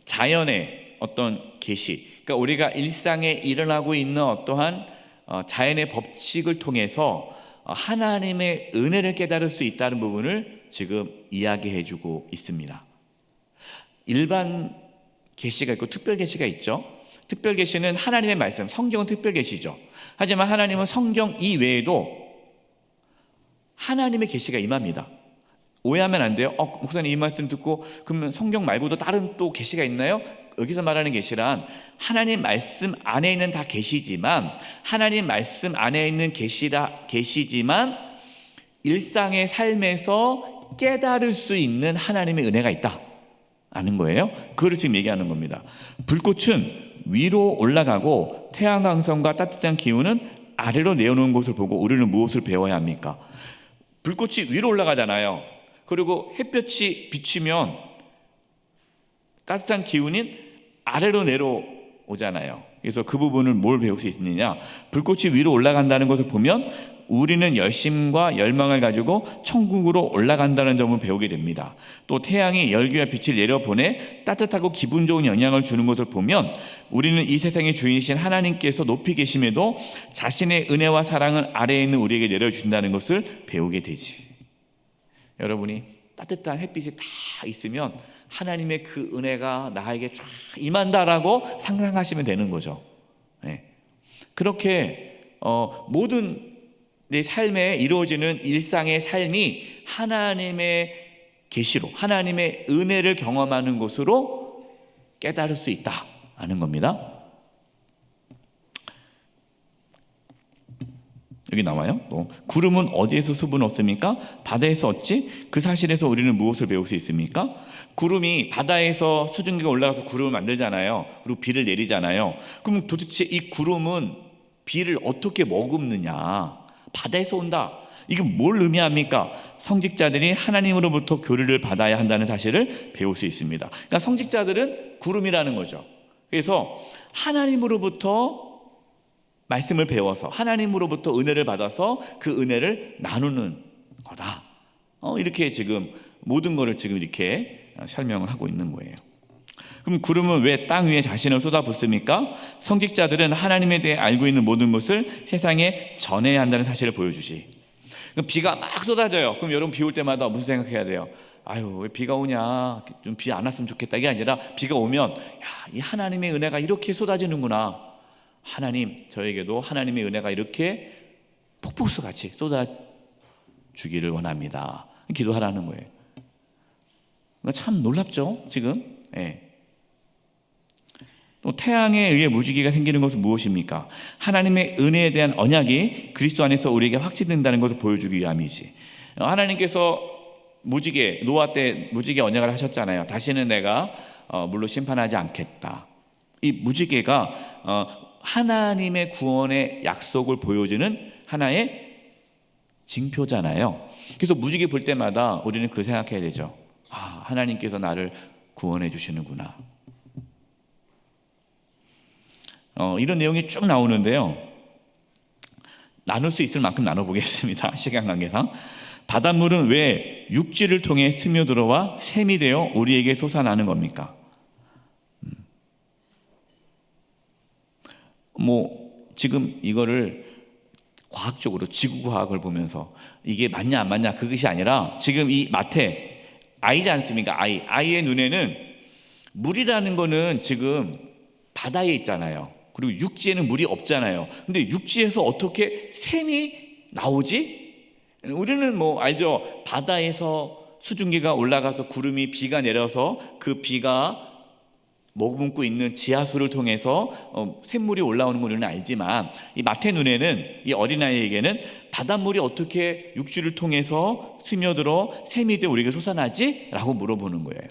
자연의 어떤 계시, 그러니까 우리가 일상에 일어나고 있는 어떠한 자연의 법칙을 통해서 하나님의 은혜를 깨달을 수 있다는 부분을 지금 이야기해주고 있습니다. 일반 계시가 있고 특별 계시가 있죠. 특별 계시는 하나님의 말씀, 성경은 특별 계시죠. 하지만 하나님은 성경 이외에도 하나님의 계시가 임합니다. 오해하면 안 돼요. 목사님 이 말씀 듣고 그러면 성경 말고도 다른 또 계시가 있나요? 여기서 말하는 계시란 하나님 말씀 안에 있는 다 계시지만, 하나님 말씀 안에 있는 계시지만 일상의 삶에서 깨달을 수 있는 하나님의 은혜가 있다 아는 거예요. 그걸 지금 얘기하는 겁니다. 불꽃은 위로 올라가고 태양광선과 따뜻한 기운은 아래로 내려오는 것을 보고 우리는 무엇을 배워야 합니까? 불꽃이 위로 올라가잖아요. 그리고 햇볕이 비치면 따뜻한 기운이 아래로 내려오잖아요. 그래서 그 부분을 뭘 배울 수 있느냐? 불꽃이 위로 올라간다는 것을 보면 우리는 열심과 열망을 가지고 천국으로 올라간다는 점을 배우게 됩니다. 또 태양이 열기와 빛을 내려보내 따뜻하고 기분 좋은 영향을 주는 것을 보면 우리는 이 세상의 주인이신 하나님께서 높이 계심에도 자신의 은혜와 사랑을 아래에 있는 우리에게 내려준다는 것을 배우게 되지. 여러분이 따뜻한 햇빛이 다 있으면 하나님의 그 은혜가 나에게 쫙 임한다라고 상상하시면 되는 거죠. 네. 그렇게 모든 내 삶에 이루어지는 일상의 삶이 하나님의 계시로, 하나님의 은혜를 경험하는 것으로 깨달을 수 있다는 겁니다. 여기 나와요. 또 구름은 어디에서 수분을 얻습니까? 바다에서 얻지? 그 사실에서 우리는 무엇을 배울 수 있습니까? 구름이 바다에서 수증기가 올라가서 구름을 만들잖아요. 그리고 비를 내리잖아요. 그럼 도대체 이 구름은 비를 어떻게 머금느냐? 바다에서 온다. 이건 뭘 의미합니까? 성직자들이 하나님으로부터 교리를 받아야 한다는 사실을 배울 수 있습니다. 그러니까 성직자들은 구름이라는 거죠. 그래서 하나님으로부터 말씀을 배워서 하나님으로부터 은혜를 받아서 그 은혜를 나누는 거다. 이렇게 지금 모든 거를 지금 이렇게 설명을 하고 있는 거예요. 그럼 구름은 왜 땅 위에 자신을 쏟아붓습니까? 성직자들은 하나님에 대해 알고 있는 모든 것을 세상에 전해야 한다는 사실을 보여주지. 그럼 비가 막 쏟아져요. 그럼 여러분 비 올 때마다 무슨 생각해야 돼요? 아유, 왜 비가 오냐, 좀 비 안 왔으면 좋겠다. 이게 아니라 비가 오면 이 하나님의 은혜가 이렇게 쏟아지는구나. 하나님, 저에게도 하나님의 은혜가 이렇게 폭포수 같이 쏟아주기를 원합니다. 기도하라는 거예요. 참 놀랍죠, 지금? 또 태양에 의해 무지개가 생기는 것은 무엇입니까? 하나님의 은혜에 대한 언약이 그리스도 안에서 우리에게 확증된다는 것을 보여주기 위함이지. 하나님께서 노아 때 무지개 언약을 하셨잖아요. 다시는 내가 물로 심판하지 않겠다. 이 무지개가 하나님의 구원의 약속을 보여주는 하나의 징표잖아요. 그래서 무지개 볼 때마다 우리는 그 생각해야 되죠. 하나님께서 나를 구원해 주시는구나. 이런 내용이 쭉 나오는데요. 나눌 수 있을 만큼 나눠보겠습니다. 시간 관계상. 바닷물은 왜 육지를 통해 스며들어와 샘이 되어 우리에게 솟아나는 겁니까? 지금 이거를 과학적으로 지구과학을 보면서 이게 맞냐 안 맞냐 그것이 아니라 지금 이 마태 아이지 않습니까? 아이의 눈에는 물이라는 거는 지금 바다에 있잖아요. 그리고 육지에는 물이 없잖아요. 근데 육지에서 어떻게 샘이 나오지? 우리는 알죠. 바다에서 수증기가 올라가서 구름이 비가 내려서 그 비가 머금고 있는 지하수를 통해서 샘물이 올라오는 걸 우리는 알지만 이 마태 눈에는 이 어린아이에게는 바닷물이 어떻게 육지를 통해서 스며들어 샘이 되어 우리에게 솟아나지? 라고 물어보는 거예요.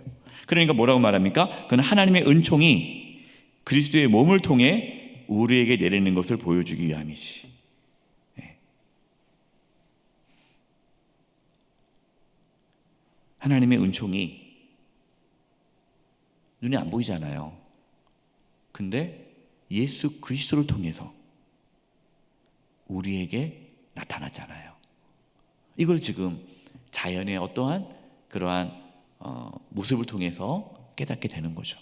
그러니까 뭐라고 말합니까? 그건 하나님의 은총이 그리스도의 몸을 통해 우리에게 내리는 것을 보여주기 위함이지. 하나님의 은총이 눈에 안 보이잖아요. 근데 예수 그리스도를 통해서 우리에게 나타났잖아요. 이걸 지금 자연의 어떠한 그러한 모습을 통해서 깨닫게 되는 거죠.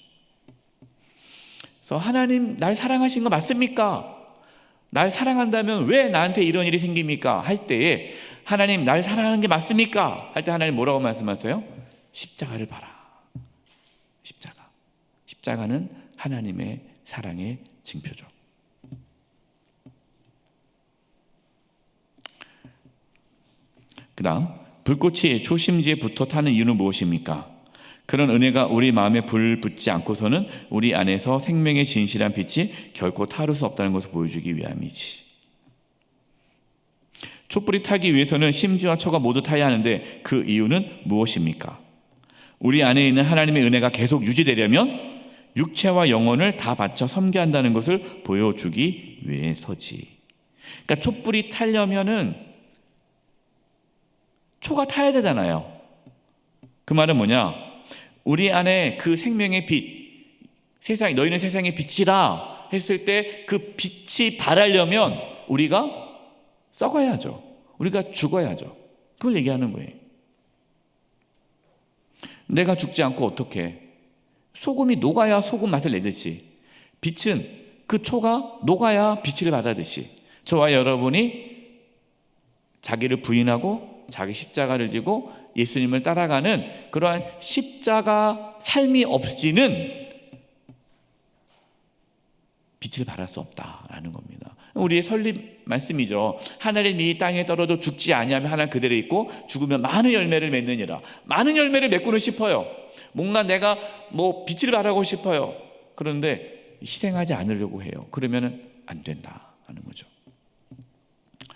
그래서 하나님 날 사랑하신 거 맞습니까? 날 사랑한다면 왜 나한테 이런 일이 생깁니까? 할 때에 하나님 날 사랑하는 게 맞습니까? 할 때 하나님 뭐라고 말씀하세요? 십자가를 봐라. 십자가는 하나님의 사랑의 징표죠. 그 다음 불꽃이 초심지에 붙어 타는 이유는 무엇입니까? 그런 은혜가 우리 마음에 불 붙지 않고서는 우리 안에서 생명의 진실한 빛이 결코 타오를 수 없다는 것을 보여주기 위함이지. 촛불이 타기 위해서는 심지와 초가 모두 타야 하는데 그 이유는 무엇입니까? 우리 안에 있는 하나님의 은혜가 계속 유지되려면 육체와 영혼을 다 바쳐 섬겨야 한다는 것을 보여주기 위해서지. 그러니까 촛불이 타려면은 초가 타야 되잖아요. 그 말은 뭐냐? 우리 안에 그 생명의 빛, 너희는 세상의 빛이라 했을 때 그 빛이 발하려면 우리가 썩어야죠. 우리가 죽어야죠. 그걸 얘기하는 거예요. 내가 죽지 않고 어떻게? 소금이 녹아야 소금 맛을 내듯이 빛은 그 초가 녹아야 빛을 받아듯이 저와 여러분이 자기를 부인하고 자기 십자가를 지고 예수님을 따라가는 그러한 십자가 삶이 없이는 빛을 발할 수 없다라는 겁니다. 우리의 설립 말씀이죠. 하늘의 미 땅에 떨어져 죽지 아니하면 하나 그대로 있고 죽으면 많은 열매를 맺느니라. 많은 열매를 맺고는 싶어요. 뭔가 내가 빛을 발하고 싶어요. 그런데 희생하지 않으려고 해요. 그러면 안 된다 하는 거죠.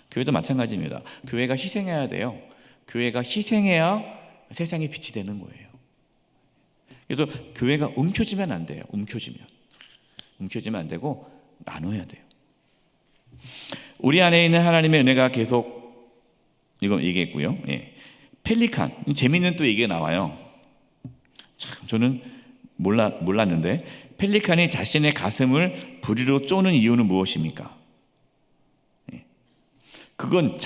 교회도 마찬가지입니다. 교회가 희생해야 돼요. 교회가 희생해야 세상에 빛이 되는 거예요. 그래서 교회가 움켜쥐면 안 돼요. 움켜쥐면 안 되고 나눠야 돼요. 우리 안에 있는 하나님의 은혜가 계속 이거 얘기했고요. 예. 펠리칸, 재미있는 또 얘기가 나와요. 참 저는 몰랐는데 펠리칸이 자신의 가슴을 부리로 쪼는 이유는 무엇입니까? 예. 그것은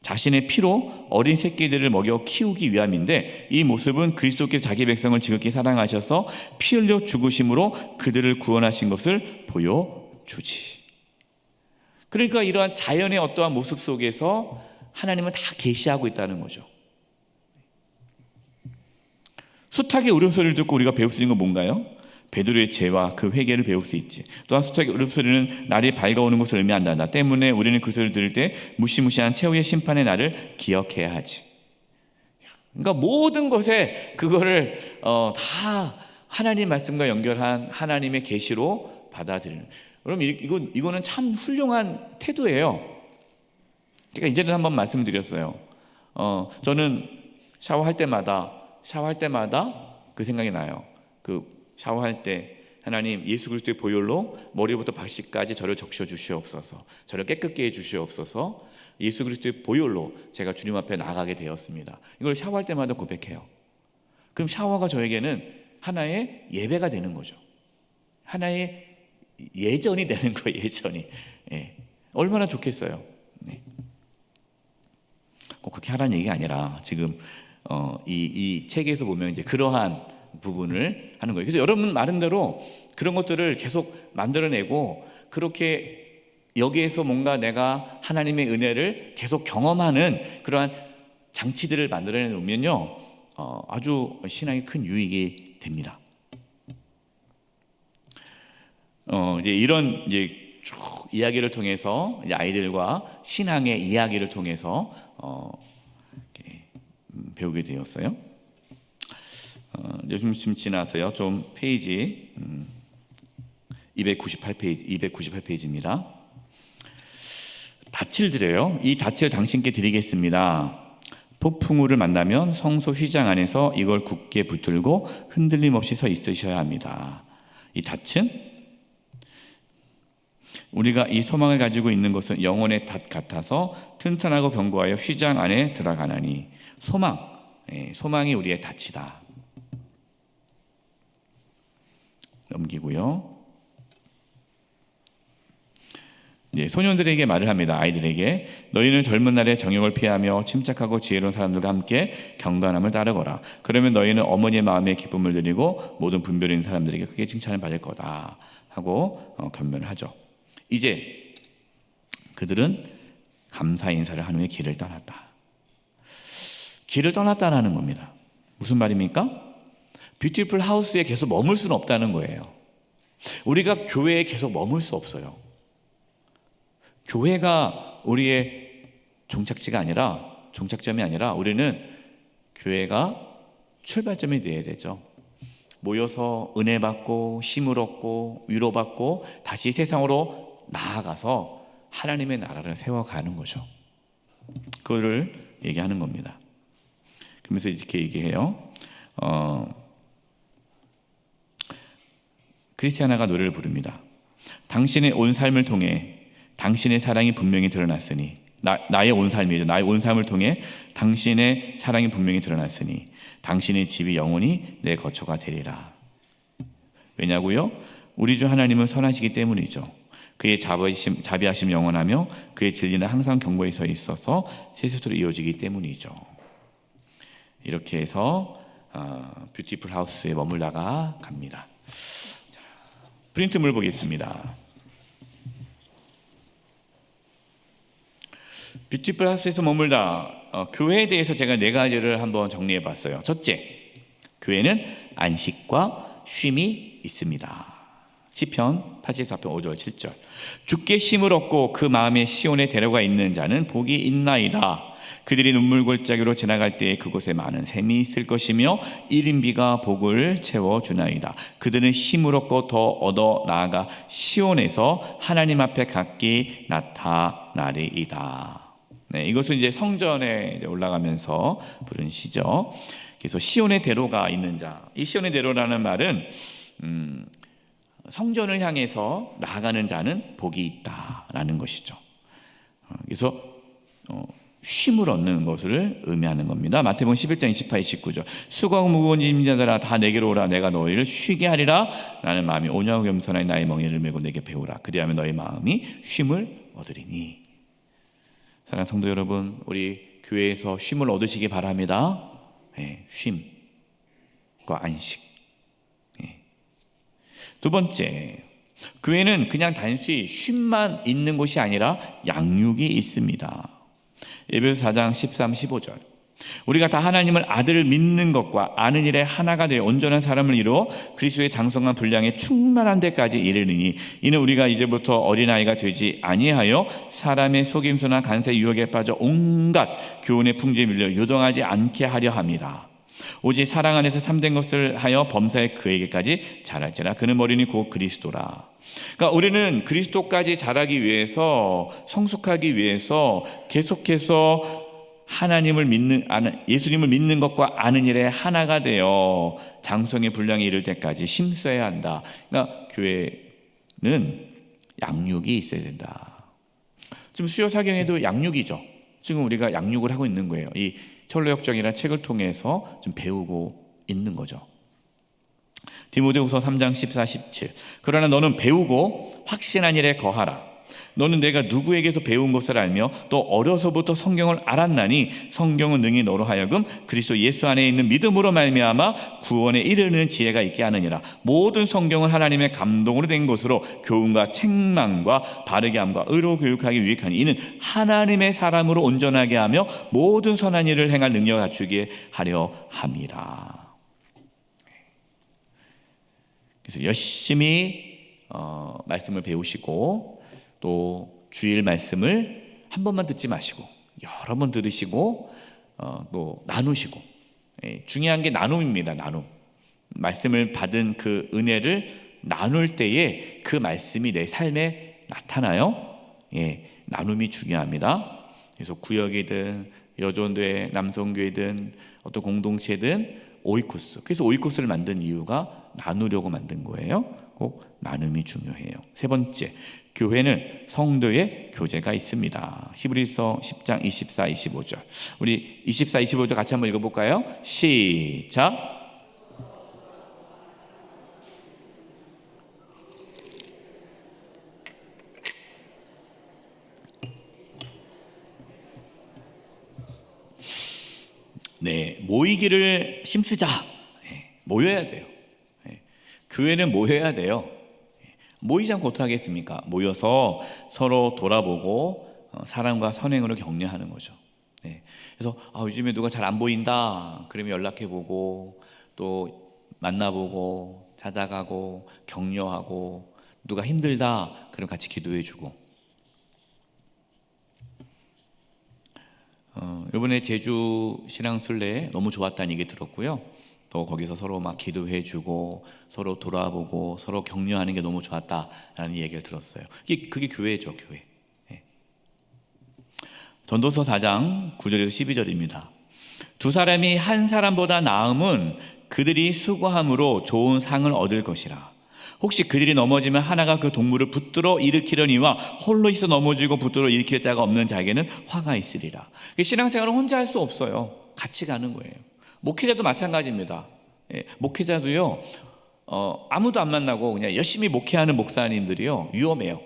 자신의 피로 어린 새끼들을 먹여 키우기 위함인데, 이 모습은 그리스도께서 자기 백성을 지극히 사랑하셔서 피 흘려 죽으심으로 그들을 구원하신 것을 보여주지. 그러니까 이러한 자연의 어떠한 모습 속에서 하나님은 다 계시하고 있다는 거죠. 숱하게 울음소리를 듣고 우리가 배울 수 있는 건 뭔가요? 베드로의 죄와 그 회개를 배울 수 있지. 또한 숱하게 울음소리는 날이 밝아오는 것을 의미한다. 때문에 우리는 그 소리를 들을 때 무시무시한 최후의 심판의 날을 기억해야 하지. 그러니까 모든 것에 그거를 다 하나님 말씀과 연결한 하나님의 계시로 받아들이는. 그럼 이거는 참 훌륭한 태도예요. 제가 이전에 한번 말씀드렸어요. 저는 샤워할 때마다 그 생각이 나요. 샤워할 때 하나님 예수 그리스도의 보혈로 머리부터 발끝까지 저를 적셔 주시옵소서. 저를 깨끗게 해 주시옵소서. 예수 그리스도의 보혈로 제가 주님 앞에 나가게 되었습니다. 이걸 샤워할 때마다 고백해요. 그럼 샤워가 저에게는 하나의 예배가 되는 거죠. 하나의 예전이 되는 거예요. 예전이. 예. 얼마나 좋겠어요. 네. 꼭 그렇게 하라는 얘기가 아니라 지금 이 책에서 보면 이제 그러한 부분을 하는 거예요. 그래서 여러분 나름대로 그런 것들을 계속 만들어내고 그렇게 여기에서 뭔가 내가 하나님의 은혜를 계속 경험하는 그러한 장치들을 만들어내 놓으면요, 아주 신앙에 큰 유익이 됩니다. 이제 이런 쭉 이야기를 통해서 이제 아이들과 신앙의 이야기를 통해서 이렇게 배우게 되었어요. 요즘 지나서요. 좀 페이지 298페이지입니다. 닻을 드려요. 이 닻을 당신께 드리겠습니다. 폭풍우를 만나면 성소 휘장 안에서 이걸 굳게 붙들고 흔들림 없이 서 있으셔야 합니다. 이 닻은 우리가 이 소망을 가지고 있는 것은 영혼의 닷 같아서 튼튼하고 견고하여 휘장 안에 들어가나니, 소망이 우리의 닷이다. 넘기고요. 소년들에게 말을 합니다. 아이들에게 너희는 젊은 날에 정욕을 피하며 침착하고 지혜로운 사람들과 함께 경건함을 따르거라. 그러면 너희는 어머니의 마음에 기쁨을 드리고 모든 분별 있는 사람들에게 크게 칭찬을 받을 거다 하고 견면을 하죠. 이제 그들은 감사 인사를 한 후에 길을 떠났다. 길을 떠났다라는 겁니다. 무슨 말입니까? 뷰티풀 하우스에 계속 머물 수는 없다는 거예요. 우리가 교회에 계속 머물 수 없어요. 교회가 우리의 종착점이 아니라 우리는 교회가 출발점이 되어야 되죠. 모여서 은혜 받고 힘을 얻고 위로받고 다시 세상으로 나아가서 하나님의 나라를 세워가는 거죠. 그거를 얘기하는 겁니다. 그러면서 이렇게 얘기해요. 크리스티아나가 노래를 부릅니다. 당신의 온 삶을 통해 당신의 사랑이 분명히 드러났으니, 나의 온 삶이죠. 나의 온 삶을 통해 당신의 사랑이 분명히 드러났으니 당신의 집이 영원히 내 거처가 되리라. 왜냐고요? 우리 주 하나님은 선하시기 때문이죠. 그의 자비하심 영원하며 그의 진리는 항상 경고에 서 있어서 세세토로 이어지기 때문이죠. 이렇게 해서 뷰티풀 하우스에 머물다가 갑니다. 프린트물 보겠습니다. 뷰티풀 하우스에서 머물다. 교회에 대해서 제가 4가지를 한번 정리해 봤어요. 첫째, 교회는 안식과 쉼이 있습니다. 시편 84편 5절 7절. 주께 쉼을 얻고 그 마음에 시온에 데려가 있는 자는 복이 있나이다. 그들이 눈물 골짜기로 지나갈 때에 그곳에 많은 샘이 있을 것이며 이른비가 복을 채워주나이다. 그들은 힘을 얻고 더 얻어 나아가 시온에서 하나님 앞에 각기 나타나리이다. 네, 이것은 이제 성전에 올라가면서 부른 시죠. 그래서 시온의 대로가 있는 자. 이 시온의 대로라는 말은 성전을 향해서 나아가는 자는 복이 있다라는 것이죠. 그래서 쉼을 얻는 것을 의미하는 겁니다. 마태복음 11장 28, 29절. 수고하고 무거운 짐진 자들아 다 내게로 오라. 내가 너희를 쉬게 하리라. 나는 마음이 온유하고 겸손하니 나의 멍에를 메고 내게 배우라. 그리하면 너희 마음이 쉼을 얻으리니. 사랑하는 성도 여러분, 우리 교회에서 쉼을 얻으시기 바랍니다. 쉼과 안식. 두 번째, 교회는 그냥 단순히 쉼만 있는 곳이 아니라 양육이 있습니다. 에베소서 4장 13, 15절. 우리가 다 하나님을 아들을 믿는 것과 아는 일에 하나가 되어 온전한 사람을 이루어 그리스도의 장성한 분량에 충만한 데까지 이르느니 이는 우리가 이제부터 어린아이가 되지 아니하여 사람의 속임수나 간세 유혹에 빠져 온갖 교훈의 풍조에 밀려 요동하지 않게 하려 함이라. 오직 사랑 안에서 참된 것을 하여 범사에 그에게까지 자랄지라. 그는 머리니 곧 그리스도라. 그러니까 우리는 그리스도까지 자라기 위해서, 성숙하기 위해서 계속해서 하나님을 믿는, 예수님을 믿는 것과 아는 일에 하나가 되어 장성의 분량에 이를 때까지 힘써야 한다. 그러니까 교회는 양육이 있어야 된다. 지금 수요사경에도 양육이죠. 지금 우리가 양육을 하고 있는 거예요. 이 철로역정이라는 책을 통해서 좀 배우고 있는 거죠. 디모데후서 3장 14, 17. 그러나 너는 배우고 확신한 일에 거하라. 너는 내가 누구에게서 배운 것을 알며 또 어려서부터 성경을 알았나니 성경은 능히 너로 하여금 그리스도 예수 안에 있는 믿음으로 말미암아 구원에 이르는 지혜가 있게 하느니라. 모든 성경은 하나님의 감동으로 된 것으로 교훈과 책망과 바르게 함과 의로 교육하기 유익하니 이는 하나님의 사람으로 온전하게 하며 모든 선한 일을 행할 능력을 갖추게 하려 함이라. 그래서 열심히 말씀을 배우시고 또 주일 말씀을 한 번만 듣지 마시고 여러 번 들으시고 또 나누시고. 중요한 게 나눔입니다. 나눔. 말씀을 받은 그 은혜를 나눌 때에 그 말씀이 내 삶에 나타나요. 나눔이 중요합니다. 그래서 구역이든 여전교회, 남성교회든 어떤 공동체든 오이코스. 그래서 오이코스를 만든 이유가 나누려고 만든 거예요. 꼭 나눔이 중요해요. 세 번째, 교회는 성도의 교제가 있습니다. 히브리서 10장 24, 25절. 우리 24, 25절 같이 한번 읽어볼까요? 시작. 모이기를 힘쓰자. 모여야 돼요. 교회는 모여야 돼요. 모이지 않고 어떻게 하겠습니까? 모여서 서로 돌아보고 사랑과 선행으로 격려하는 거죠. 그래서 요즘에 누가 잘 안 보인다. 그러면 연락해보고 또 만나보고 찾아가고 격려하고, 누가 힘들다. 그럼 같이 기도해주고. 이번에 제주 신앙순례 너무 좋았다는 얘기 들었고요. 또 거기서 서로 막 기도해주고 서로 돌아보고 서로 격려하는 게 너무 좋았다라는 얘기를 들었어요. 그게 교회죠, 교회. 전도서 4장 9절에서 12절입니다. 두 사람이 한 사람보다 나음은 그들이 수고함으로 좋은 상을 얻을 것이라. 혹시 그들이 넘어지면 하나가 그 동물을 붙들어 일으키려니와 홀로 있어 넘어지고 붙들어 일으킬 자가 없는 자에게는 화가 있으리라. 신앙생활은 혼자 할 수 없어요. 같이 가는 거예요. 목회자도 마찬가지입니다. 목회자도요, 아무도 안 만나고 그냥 열심히 목회하는 목사님들이요, 위험해요.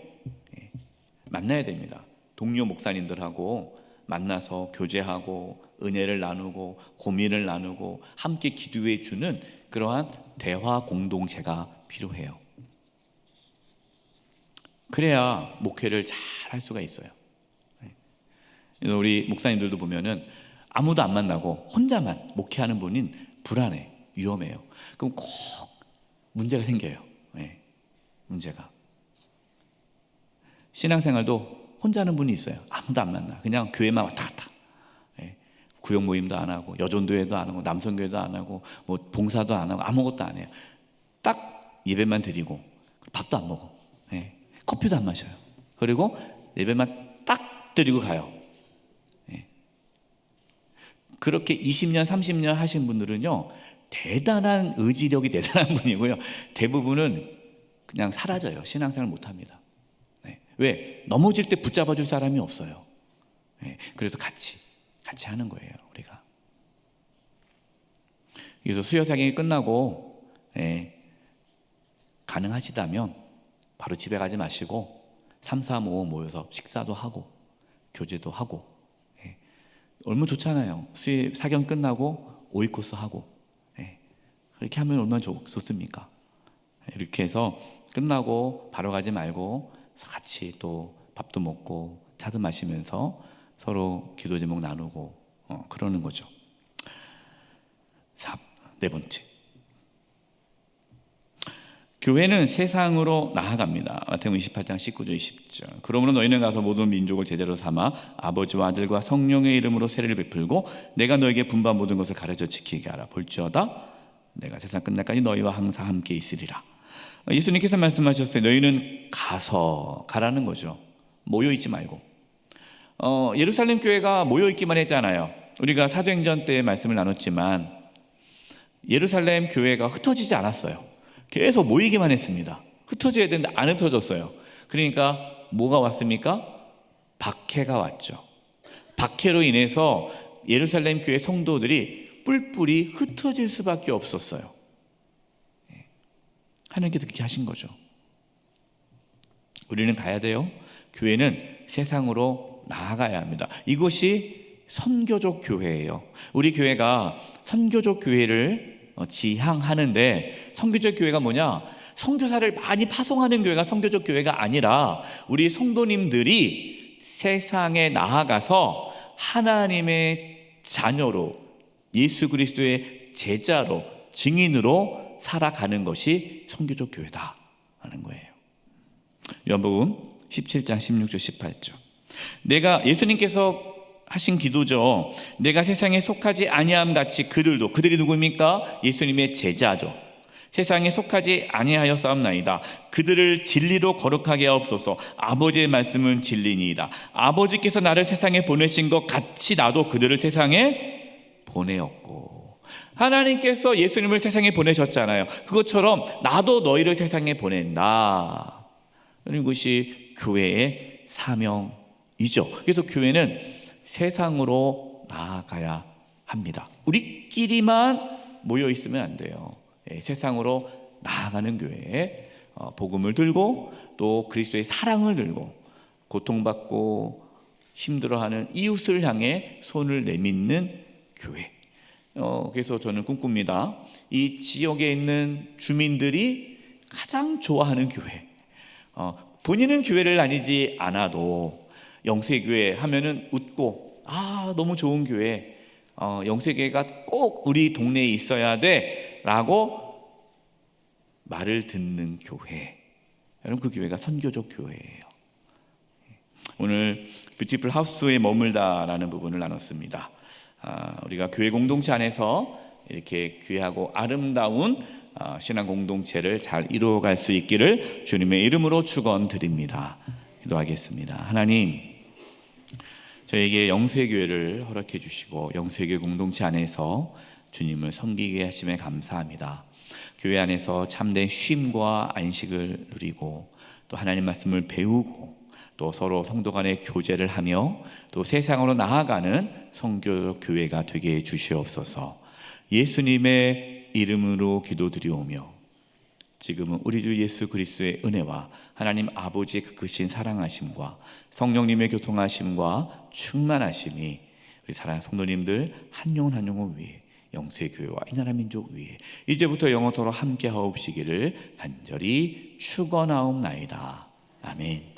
만나야 됩니다. 동료 목사님들하고 만나서 교제하고 은혜를 나누고 고민을 나누고 함께 기도해 주는 그러한 대화 공동체가 필요해요. 그래야 목회를 잘 할 수가 있어요. 우리 목사님들도 보면은 아무도 안 만나고 혼자만 목회하는 분인 불안해, 위험해요. 그럼 꼭 문제가 생겨요. 문제가. 신앙생활도 혼자 하는 분이 있어요. 아무도 안 만나. 그냥 교회만 왔다 갔다. 구역 모임도 안 하고 여전도회도 안 하고 남성교회도 안 하고 뭐 봉사도 안 하고 아무것도 안 해요. 딱 예배만 드리고 밥도 안 먹어. 커피도 안 마셔요. 그리고 예배만 딱 드리고 가요. 그렇게 20년, 30년 하신 분들은요, 대단한 의지력이 대단한 분이고요. 대부분은 그냥 사라져요. 신앙생활 못합니다. 왜? 넘어질 때 붙잡아 줄 사람이 없어요. 그래서 같이 하는 거예요, 우리가. 그래서 수요 사경이 끝나고 가능하시다면 바로 집에 가지 마시고 3, 4, 5 모여서 식사도 하고 교제도 하고, 얼마나 좋잖아요. 수요 사경 끝나고 오이코스 하고, 그렇게 하면 얼마나 좋습니까? 이렇게 해서 끝나고 바로 가지 말고 같이 또 밥도 먹고 차도 마시면서 서로 기도 제목 나누고 그러는 거죠. 네 번째, 교회는 세상으로 나아갑니다. 마태복음 28장 19절 20절. 그러므로 너희는 가서 모든 민족을 제자로 삼아 아버지와 아들과 성령의 이름으로 세례를 베풀고 내가 너에게 분부한 모든 것을 가르쳐 지키게 하라. 볼지어다 내가 세상 끝날까지 너희와 항상 함께 있으리라. 예수님께서 말씀하셨어요. 너희는 가라는 거죠. 모여있지 말고. 예루살렘 교회가 모여있기만 했잖아요. 우리가 사도행전 때 말씀을 나눴지만 예루살렘 교회가 흩어지지 않았어요. 계속 모이기만 했습니다. 흩어져야 되는데 안 흩어졌어요. 그러니까 뭐가 왔습니까? 박해가 왔죠. 박해로 인해서 예루살렘 교회 성도들이 뿔뿔이 흩어질 수밖에 없었어요. 하나님께서 그렇게 하신 거죠. 우리는 가야 돼요. 교회는 세상으로 나아가야 합니다. 이것이 선교적 교회예요. 우리 교회가 선교적 교회를 지향하는데, 선교적 교회가 뭐냐? 선교사를 많이 파송하는 교회가 선교적 교회가 아니라 우리 성도님들이 세상에 나아가서 하나님의 자녀로, 예수 그리스도의 제자로, 증인으로 살아가는 것이 선교적 교회다 하는 거예요. 요한복음 17장 16절 18절. 예수님께서 하신 기도죠. 내가 세상에 속하지 아니함 같이 그들이 누구입니까? 예수님의 제자죠. 세상에 속하지 아니하여 싸움나이다. 그들을 진리로 거룩하게 하옵소서. 아버지의 말씀은 진리니이다. 아버지께서 나를 세상에 보내신 것 같이 나도 그들을 세상에 보내었고. 하나님께서 예수님을 세상에 보내셨잖아요. 그것처럼 나도 너희를 세상에 보낸다. 이런 것이 교회의 사명이죠. 그래서 교회는 세상으로 나아가야 합니다. 우리끼리만 모여 있으면 안 돼요. 세상으로 나아가는 교회에 복음을 들고 또 그리스도의 사랑을 들고 고통받고 힘들어하는 이웃을 향해 손을 내밀는 교회. 그래서 저는 꿈꿉니다. 이 지역에 있는 주민들이 가장 좋아하는 교회. 본인은 교회를 다니지 않아도 영세교회 하면은 웃고, 너무 좋은 교회, 영세교회가 꼭 우리 동네에 있어야 돼 라고 말을 듣는 교회. 여러분, 그 교회가 선교적 교회예요. 오늘 뷰티풀 하우스에 머물다라는 부분을 나눴습니다. 우리가 교회 공동체 안에서 이렇게 귀하고 아름다운 신앙 공동체를 잘 이루어갈 수 있기를 주님의 이름으로 축원드립니다. 기도하겠습니다. 하나님, 저에게 영세교회를 허락해 주시고 영세교회 공동체 안에서 주님을 섬기게 하심에 감사합니다. 교회 안에서 참된 쉼과 안식을 누리고 또 하나님 말씀을 배우고 또 서로 성도 간의 교제를 하며 또 세상으로 나아가는 선교적 교회가 되게 해 주시옵소서. 예수님의 이름으로 기도드리오며 지금은 우리 주 예수 그리스도의 은혜와 하나님 아버지의 그 크신 사랑하심과 성령님의 교통하심과 충만하심이 우리 사랑하는 성도님들 한 영혼 한 영혼 위에, 영세교회와 이 나라 민족 위에 이제부터 영원토록 함께 하옵시기를 간절히 축원하옵나이다. 아멘.